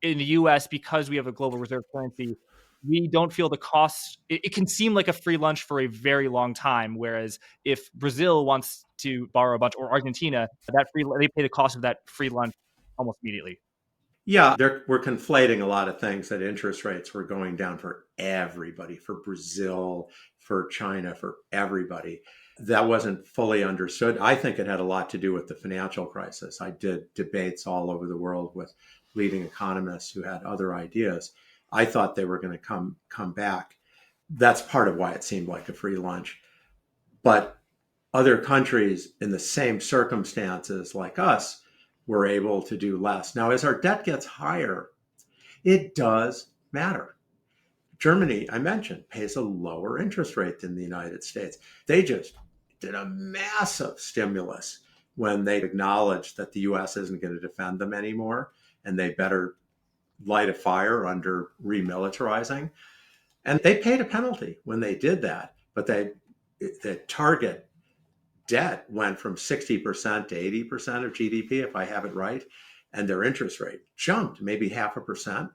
Speaker 2: in the US, because we have a global reserve currency, we don't feel the costs. It can seem like a free lunch for a very long time. Whereas if Brazil wants to borrow a bunch or Argentina, they pay the cost of that free lunch almost immediately.
Speaker 1: Yeah, we're conflating a lot of things that interest rates were going down for everybody, for Brazil, for China, for everybody. That wasn't fully understood. I think it had a lot to do with the financial crisis. I did debates all over the world with leading economists who had other ideas. I thought they were going to come back. That's part of why it seemed like a free lunch. But other countries in the same circumstances like us were able to do less. Now, as our debt gets higher, it does matter. Germany, I mentioned, pays a lower interest rate than the United States. They just did a massive stimulus when they acknowledged that the US isn't going to defend them anymore and they better light a fire under remilitarizing. And they paid a penalty when they did that. But the target debt went from 60% to 80% of GDP, if I have it right. And their interest rate jumped maybe 0.5%.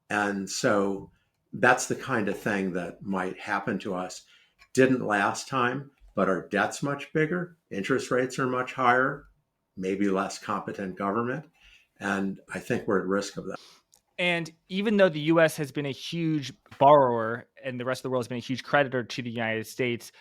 Speaker 1: And so that's the kind of thing that might happen to us. Didn't last time, but our debt's much bigger. Interest rates are much higher, maybe less competent government. And I think we're at risk of that.
Speaker 2: And even though the US has been a huge borrower and the rest of the world has been a huge creditor to the United States,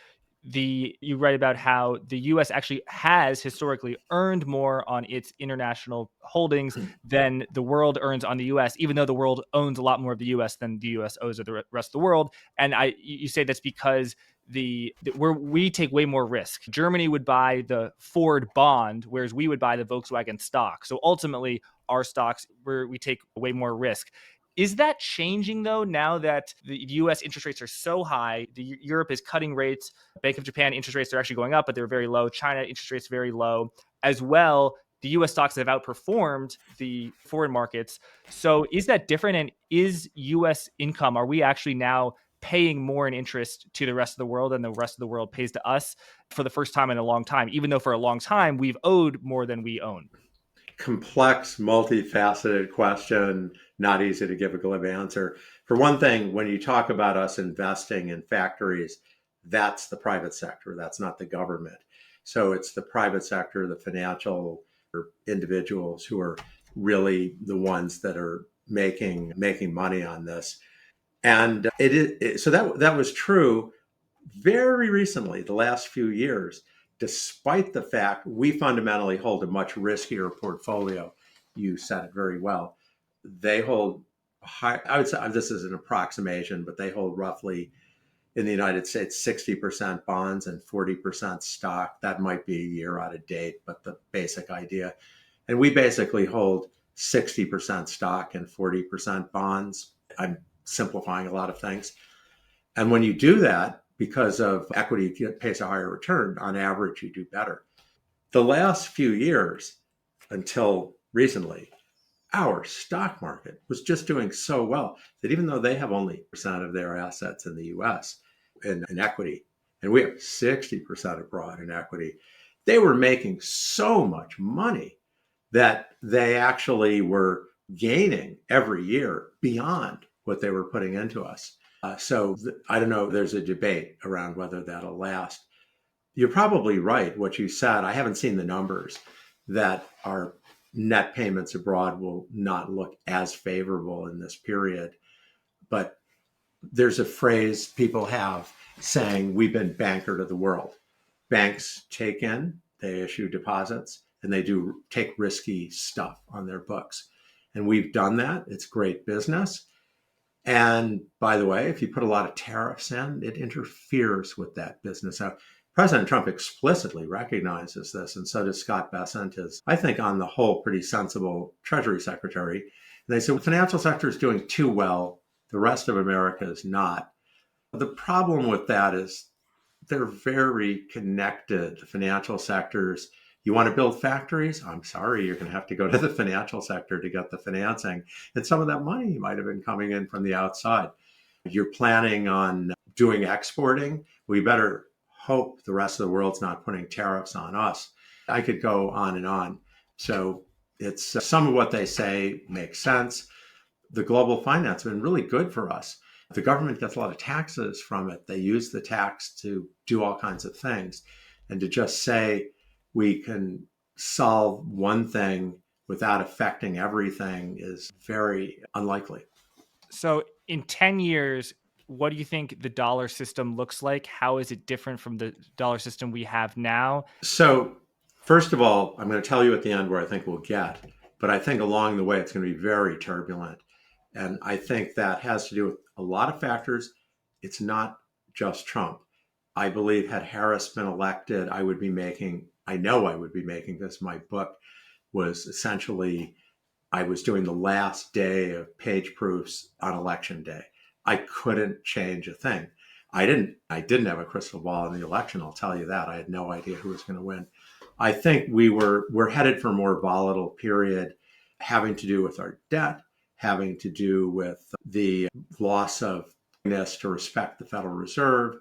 Speaker 2: you write about how the US actually has historically earned more on its international holdings than the world earns on the US, even though the world owns a lot more of the US than the US owes of the rest of the world. And you say that's because we take way more risk. Germany would buy the Ford bond, whereas we would buy the Volkswagen stock. So ultimately, our stocks, we take way more risk. Is that changing though, now that the US interest rates are so high? Europe is cutting rates. Bank of Japan interest rates are actually going up, but they're very low. China interest rates very low as well. The US stocks have outperformed the foreign markets. So is that different? And is US income, are we actually now paying more in interest to the rest of the world than the rest of the world pays to us for the first time in a long time, even though for a long time we've owed more than we own?
Speaker 1: Complex, multifaceted question, not easy to give a glib answer. For one thing, when you talk about us investing in factories, that's the private sector, that's not the government. So it's the private sector, the financial individuals who are really the ones that are making money on this. And so that was true very recently, the last few years, despite the fact we fundamentally hold a much riskier portfolio. You said it very well. They hold high, I would say this is an approximation, but they hold roughly in the United States 60% bonds and 40% stock. That might be a year out of date, but the basic idea. And we basically hold 60% stock and 40% bonds. I'm simplifying a lot of things. And when you do that, because of equity pays a higher return, on average, you do better. The last few years, until recently, our stock market was just doing so well that even though they have only percent of their assets in the US in equity, and we have 60% abroad in equity, they were making so much money that they actually were gaining every year beyond what they were putting into us. I don't know, there's a debate around whether that'll last. You're probably right, what you said. I haven't seen the numbers that our net payments abroad will not look as favorable in this period. But there's a phrase people have saying, we've been banker to the world. Banks take in, they issue deposits, and they do take risky stuff on their books. And we've done that. It's great business. And by the way, if you put a lot of tariffs in, it interferes with that business. Now, President Trump explicitly recognizes this, and so does Scott Bessent, is, I think, on the whole, pretty sensible Treasury Secretary. And they said, the financial sector is doing too well. The rest of America is not. The problem with that is they're very connected. The financial sectors, you want to build factories? I'm sorry, you're going to have to go to the financial sector to get the financing. And some of that money might have been coming in from the outside. You're planning on doing exporting? We better hope the rest of the world's not putting tariffs on us. I could go on and on. So it's some of what they say makes sense. The global finance has been really good for us. The government gets a lot of taxes from it. They use the tax to do all kinds of things. And to just say we can solve one thing without affecting everything is very unlikely.
Speaker 2: So in 10 years, what do you think the dollar system looks like? How is it different from the dollar system we have now?
Speaker 1: So first of all, I'm going to tell you at the end where I think we'll get, but I think along the way it's going to be very turbulent. And I think that has to do with a lot of factors. It's not just Trump. I believe had Harris been elected, I know I would be making this. My book was essentially, I was doing the last day of page proofs on election day. I couldn't change a thing. I didn't have a crystal ball in the election, I'll tell you that. I had no idea who was going to win. I think we're headed for a more volatile period having to do with our debt, having to do with the loss of to respect the Federal Reserve,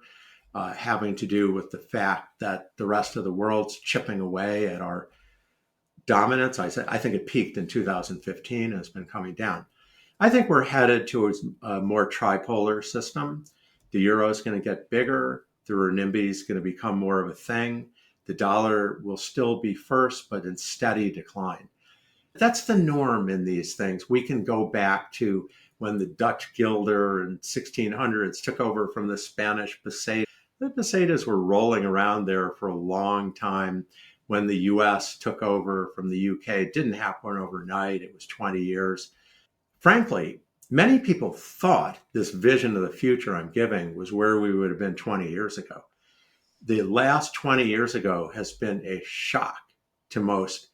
Speaker 1: having to do with the fact that the rest of the world's chipping away at our dominance. I think it peaked in 2015 and has been coming down. I think we're headed towards a more tripolar system. The euro is going to get bigger. The renminbi is going to become more of a thing. The dollar will still be first, but in steady decline. That's the norm in these things. We can go back to when the Dutch guilder in 1600s took over from the Spanish peseta. The pesetas were rolling around there for a long time. When the US took over from the UK, it didn't happen overnight. It was 20 years. Frankly, many people thought this vision of the future I'm giving was where we would have been 20 years ago. The last 20 years ago has been a shock to most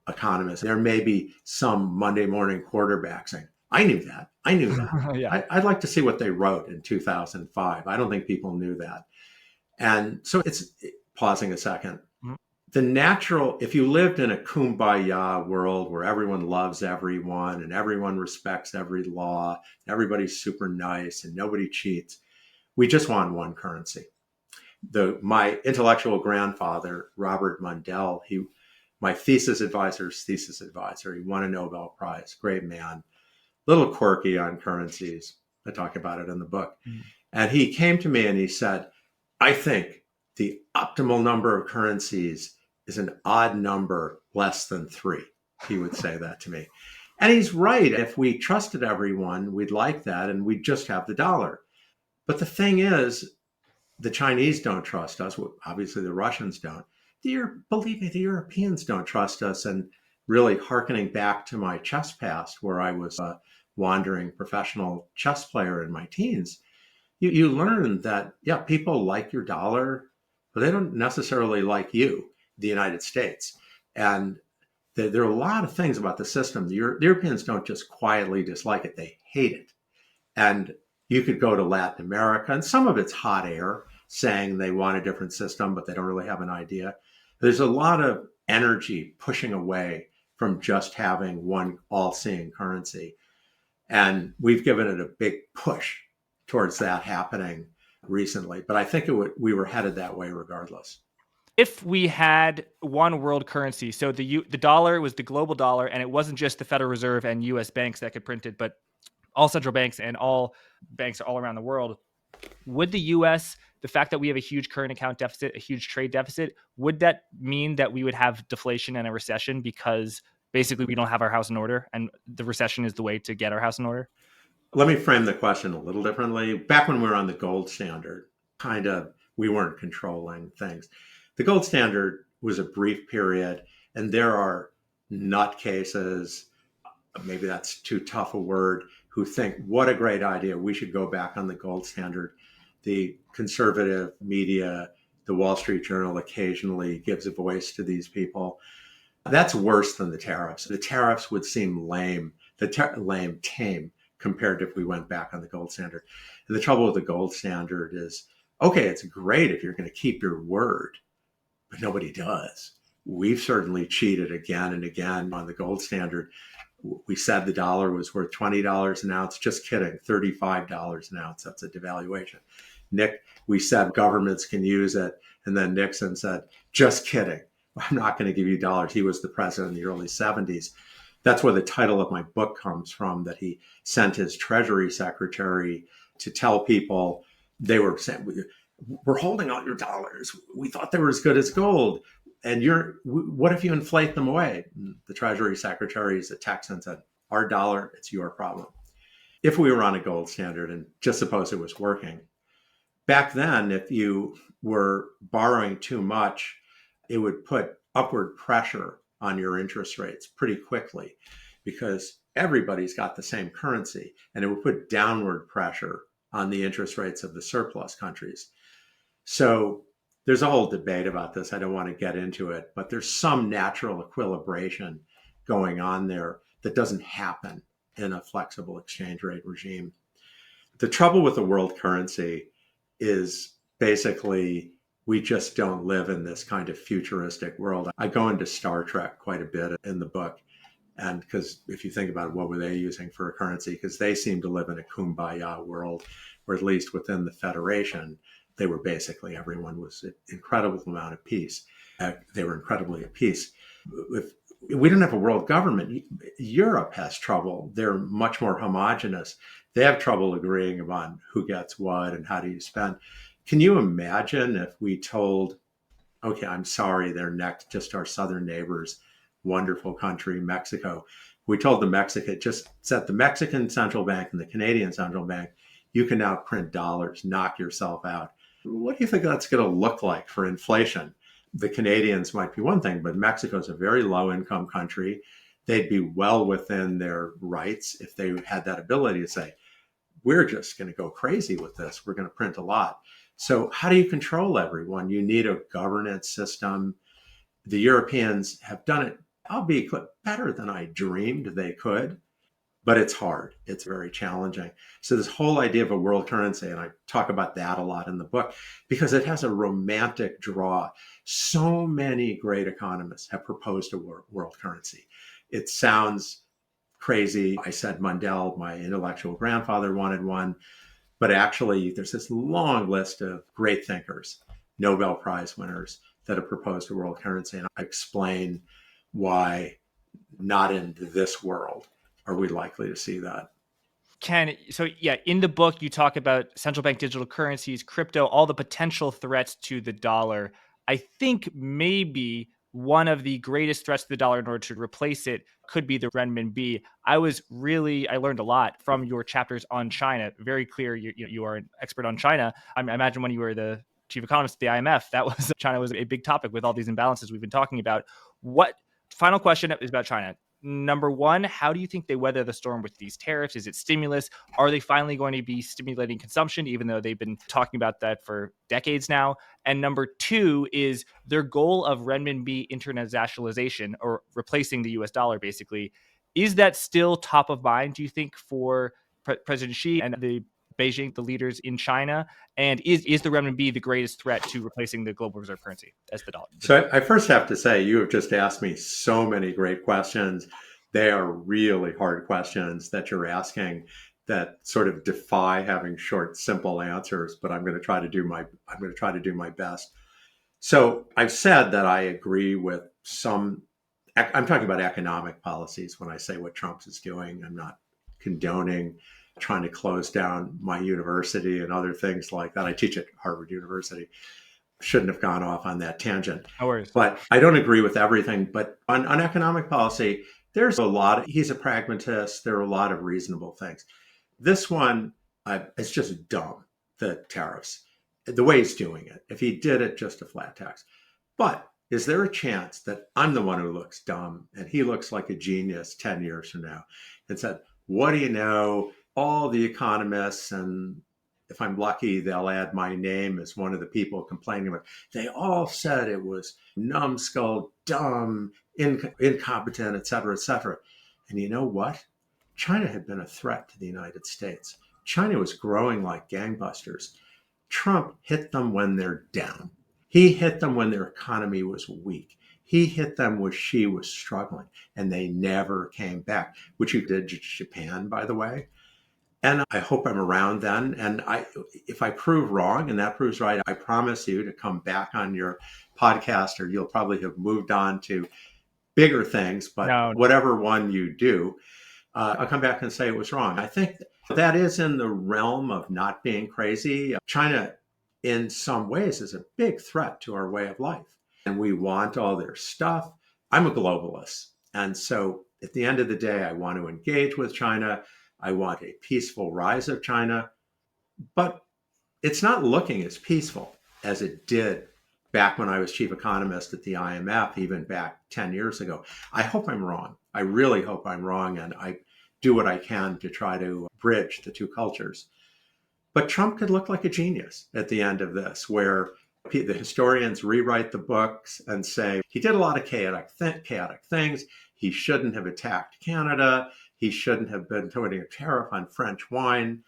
Speaker 1: economists. There may be some Monday morning quarterback saying, I knew that. I knew that.
Speaker 2: Yeah.
Speaker 1: I'd like to see what they wrote in 2005. I don't think people knew that. And so it's pausing a second. The natural, if you lived in a kumbaya world where everyone loves everyone and everyone respects every law, everybody's super nice and nobody cheats, we just want one currency. My intellectual grandfather, Robert Mundell, my thesis advisor's thesis advisor, he won a Nobel Prize, great man, little quirky on currencies. I talk about it in the book. And he came to me and he said, I think the optimal number of currencies is an odd number less than 3. He would say that to me. And he's right. If we trusted everyone, we'd like that and we'd just have the dollar. But the thing is, the Chinese don't trust us. Well, obviously, the Russians don't. Believe me, the Europeans don't trust us. And really hearkening back to my chess past, where I was a wandering professional chess player in my teens, you learn that, yeah, people like your dollar, but they don't necessarily like you, the United States. And there are a lot of things about the system. The Europeans don't just quietly dislike it, they hate it. And you could go to Latin America, and some of it's hot air, saying they want a different system, but they don't really have an idea. There's a lot of energy pushing away from just having one all-seeing currency. And we've given it a big push towards that happening recently. But I think we were headed that way regardless.
Speaker 2: If we had one world currency, so the dollar was the global dollar, and it wasn't just the Federal Reserve and U.S. banks that could print it, but all central banks and all banks all around the world, would the U.S., the fact that we have a huge current account deficit, a huge trade deficit, would that mean that we would have deflation and a recession because basically we don't have our house in order and the recession is the way to get our house in order?
Speaker 1: Let me frame the question a little differently. Back when we were on the gold standard, we weren't controlling things. The gold standard was a brief period, and there are nutcases, maybe that's too tough a word, who think, what a great idea, we should go back on the gold standard. The conservative media, the Wall Street Journal occasionally gives a voice to these people. That's worse than the tariffs. The tariffs would seem lame, tame, compared to if we went back on the gold standard. And the trouble with the gold standard is, okay, it's great if you're going to keep your word, but nobody does. We've certainly cheated again and again on the gold standard. We said the dollar was worth $20 an ounce. Just kidding, $35 an ounce. That's a devaluation. We said governments can use it. And then Nixon said, just kidding. I'm not going to give you dollars. He was the president in the early 70s. That's where the title of my book comes from, that he sent his Treasury secretary to tell people, they were saying, we're holding all your dollars. We thought they were as good as gold. And what if you inflate them away? The Treasury Secretary is a Texan, said, our dollar, it's your problem. If we were on a gold standard, and just suppose it was working, back then, if you were borrowing too much, it would put upward pressure on your interest rates pretty quickly because everybody's got the same currency, and it would put downward pressure on the interest rates of the surplus countries. So there's a whole debate about this. I don't want to get into it, but there's some natural equilibration going on there that doesn't happen in a flexible exchange rate regime. The trouble with the world currency is basically we just don't live in this kind of futuristic world. I go into Star Trek quite a bit in the book. And because if you think about it, what were they using for a currency? Because they seem to live in a kumbaya world, or at least within the Federation, they were basically, everyone was an incredible amount of peace. They were incredibly at peace. If we don't have a world government, Europe has trouble. They're much more homogenous. They have trouble agreeing on who gets what and how do you spend. Can you imagine if we told, okay, I'm sorry, they're next, just our southern neighbors, wonderful country, Mexico. We told the Mexican, just set the Mexican central bank and the Canadian central bank, you can now print dollars, knock yourself out. What do you think that's going to look like for inflation? The Canadians might be one thing, but Mexico's a very low income country. They'd be well within their rights if they had that ability to say, we're just going to go crazy with this. We're going to print a lot. So how do you control everyone? You need a governance system. The Europeans have done it, albeit better than I dreamed they could, but it's hard. It's very challenging. So this whole idea of a world currency, and I talk about that a lot in the book, because it has a romantic draw. So many great economists have proposed a world currency. It sounds crazy. I said Mundell, my intellectual grandfather, wanted one. But actually, there's this long list of great thinkers, Nobel Prize winners, that have proposed a world currency. And I explain why not in this world are we likely to see that.
Speaker 2: In the book, you talk about central bank digital currencies, crypto, all the potential threats to the dollar. I think maybe one of the greatest threats to the dollar in order to replace it could be the renminbi. I learned a lot from your chapters on China. Very clear, you are an expert on China. I imagine when you were the chief economist at the IMF, China was a big topic with all these imbalances we've been talking about. Final question is about China. Number one, how do you think they weather the storm with these tariffs? Is it stimulus? Are they finally going to be stimulating consumption, even though they've been talking about that for decades now? And number two is their goal of renminbi internationalization, or replacing the US dollar, basically. Is that still top of mind, do you think, for President Xi and the Beijing, the leaders in China? And is the renminbi the greatest threat to replacing the global reserve currency as the dollar?
Speaker 1: So I first have to say, you have just asked me so many great questions. They are really hard questions that you're asking that sort of defy having short, simple answers. But I'm going to try to do my best. So I've said that I agree with some. I'm talking about economic policies when I say what Trump is doing. I'm not condoning trying to close down my university and other things like that. I teach at Harvard University. Shouldn't have gone off on that tangent.
Speaker 2: No worries.
Speaker 1: But I don't agree with everything. But on economic policy, there's a lot. He's a pragmatist. There are a lot of reasonable things. This one is just dumb, the tariffs, the way he's doing it. If he did it, just a flat tax. But is there a chance that I'm the one who looks dumb and he looks like a genius 10 years from now and said, what do you know? All the economists, and if I'm lucky, they'll add my name as one of the people complaining about it. They all said it was numbskull, dumb, incompetent, et cetera, et cetera. And you know what? China had been a threat to the United States. China was growing like gangbusters. Trump hit them when they're down. He hit them when their economy was weak. He hit them when Xi was struggling, and they never came back, which he did to Japan, by the way. And I hope I'm around then. And if I prove wrong and that proves right, I promise you to come back on your podcast, or you'll probably have moved on to bigger things. But whatever one you do, I'll come back and say it was wrong. I think that is in the realm of not being crazy. China, in some ways, is a big threat to our way of life. And we want all their stuff. I'm a globalist. And so at the end of the day, I want to engage with China. I want a peaceful rise of China, but it's not looking as peaceful as it did back when I was chief economist at the IMF, even back 10 years ago. I hope I'm wrong. I really hope I'm wrong, and I do what I can to try to bridge the two cultures. But Trump could look like a genius at the end of this, where the historians rewrite the books and say he did a lot of chaotic things. He shouldn't have attacked Canada. He shouldn't have been putting a tariff on French wine.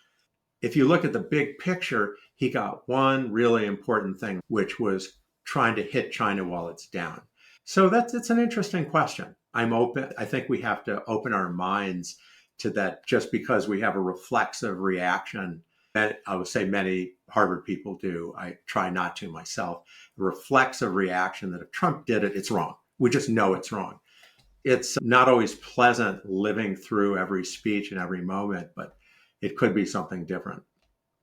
Speaker 1: if you look at the big picture, he got one really important thing, which was trying to hit China while it's down. So it's an interesting question. I'm open. I think we have to open our minds to that. Just because we have a reflexive reaction, and I would say many Harvard people do, I try not to myself, a reflexive reaction that if Trump did it, it's wrong. We just know it's wrong. It's not always pleasant living through every speech and every moment, but it could be something different.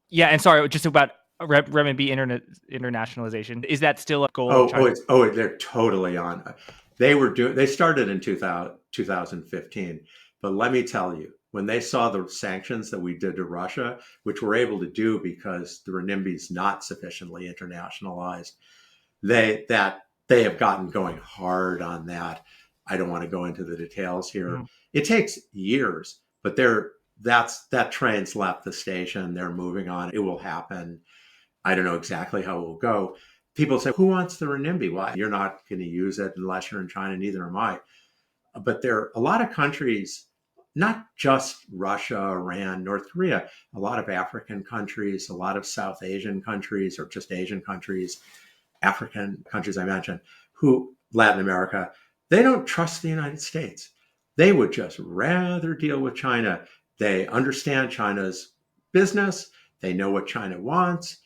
Speaker 2: Yeah, and sorry, just about renminbi internationalization. Is that still a goal of China?
Speaker 1: They're totally on. They started in 2015, but let me tell you, when they saw the sanctions that we did to Russia, which we're able to do because the renminbi is not sufficiently internationalized, they have gotten going hard on that. I don't want to go into the details here. Mm. It takes years, but that train's left the station. They're moving on. It will happen. I don't know exactly how it will go. People say, who wants the renminbi? Well, you're not going to use it unless you're in China. Neither am I. But there are a lot of countries, not just Russia, Iran, North Korea, a lot of African countries, a lot of South Asian countries, or just Asian countries, African countries I mentioned, Latin America, they don't trust the United States. They would just rather deal with China. They understand China's business. They know what China wants.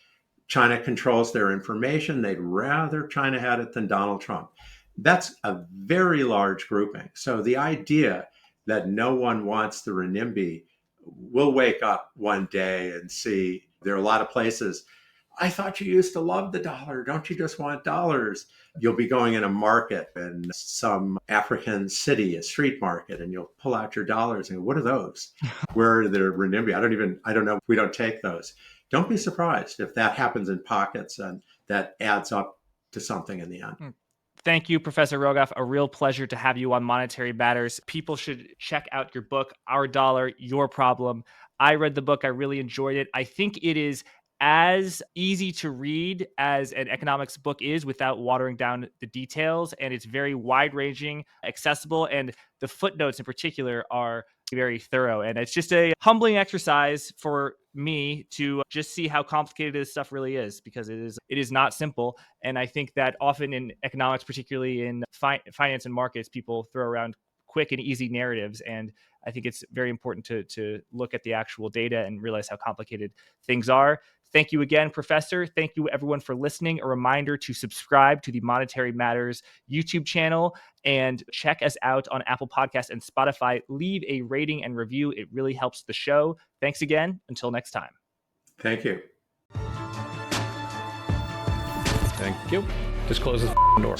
Speaker 1: China controls their information. They'd rather China had it than Donald Trump. That's a very large grouping. So the idea that no one wants the renminbi, we'll wake up one day and see there are a lot of places. I thought you used to love the dollar. Don't you just want dollars? You'll be going in a market in some African city, a street market, and you'll pull out your dollars and go, what are those? Where are the renminbi? I don't know. We don't take those. Don't be surprised if that happens in pockets and that adds up to something in the end.
Speaker 2: Thank you, Professor Rogoff. A real pleasure to have you on Monetary Matters. People should check out your book, Our Dollar, Your Problem. I read the book. I really enjoyed it. I think it is as easy to read as an economics book is without watering down the details. And it's very wide-ranging, accessible, and the footnotes in particular are very thorough. And it's just a humbling exercise for me to just see how complicated this stuff really is, because it is not simple. And I think that often in economics, particularly in finance and markets, people throw around quick and easy narratives. And I think it's very important to look at the actual data and realize how complicated things are. Thank you again, Professor. Thank you, everyone, for listening. A reminder to subscribe to the Monetary Matters YouTube channel and check us out on Apple Podcasts and Spotify. Leave a rating and review. It really helps the show. Thanks again. Until next time.
Speaker 1: Thank you.
Speaker 3: Thank you. Just close the door.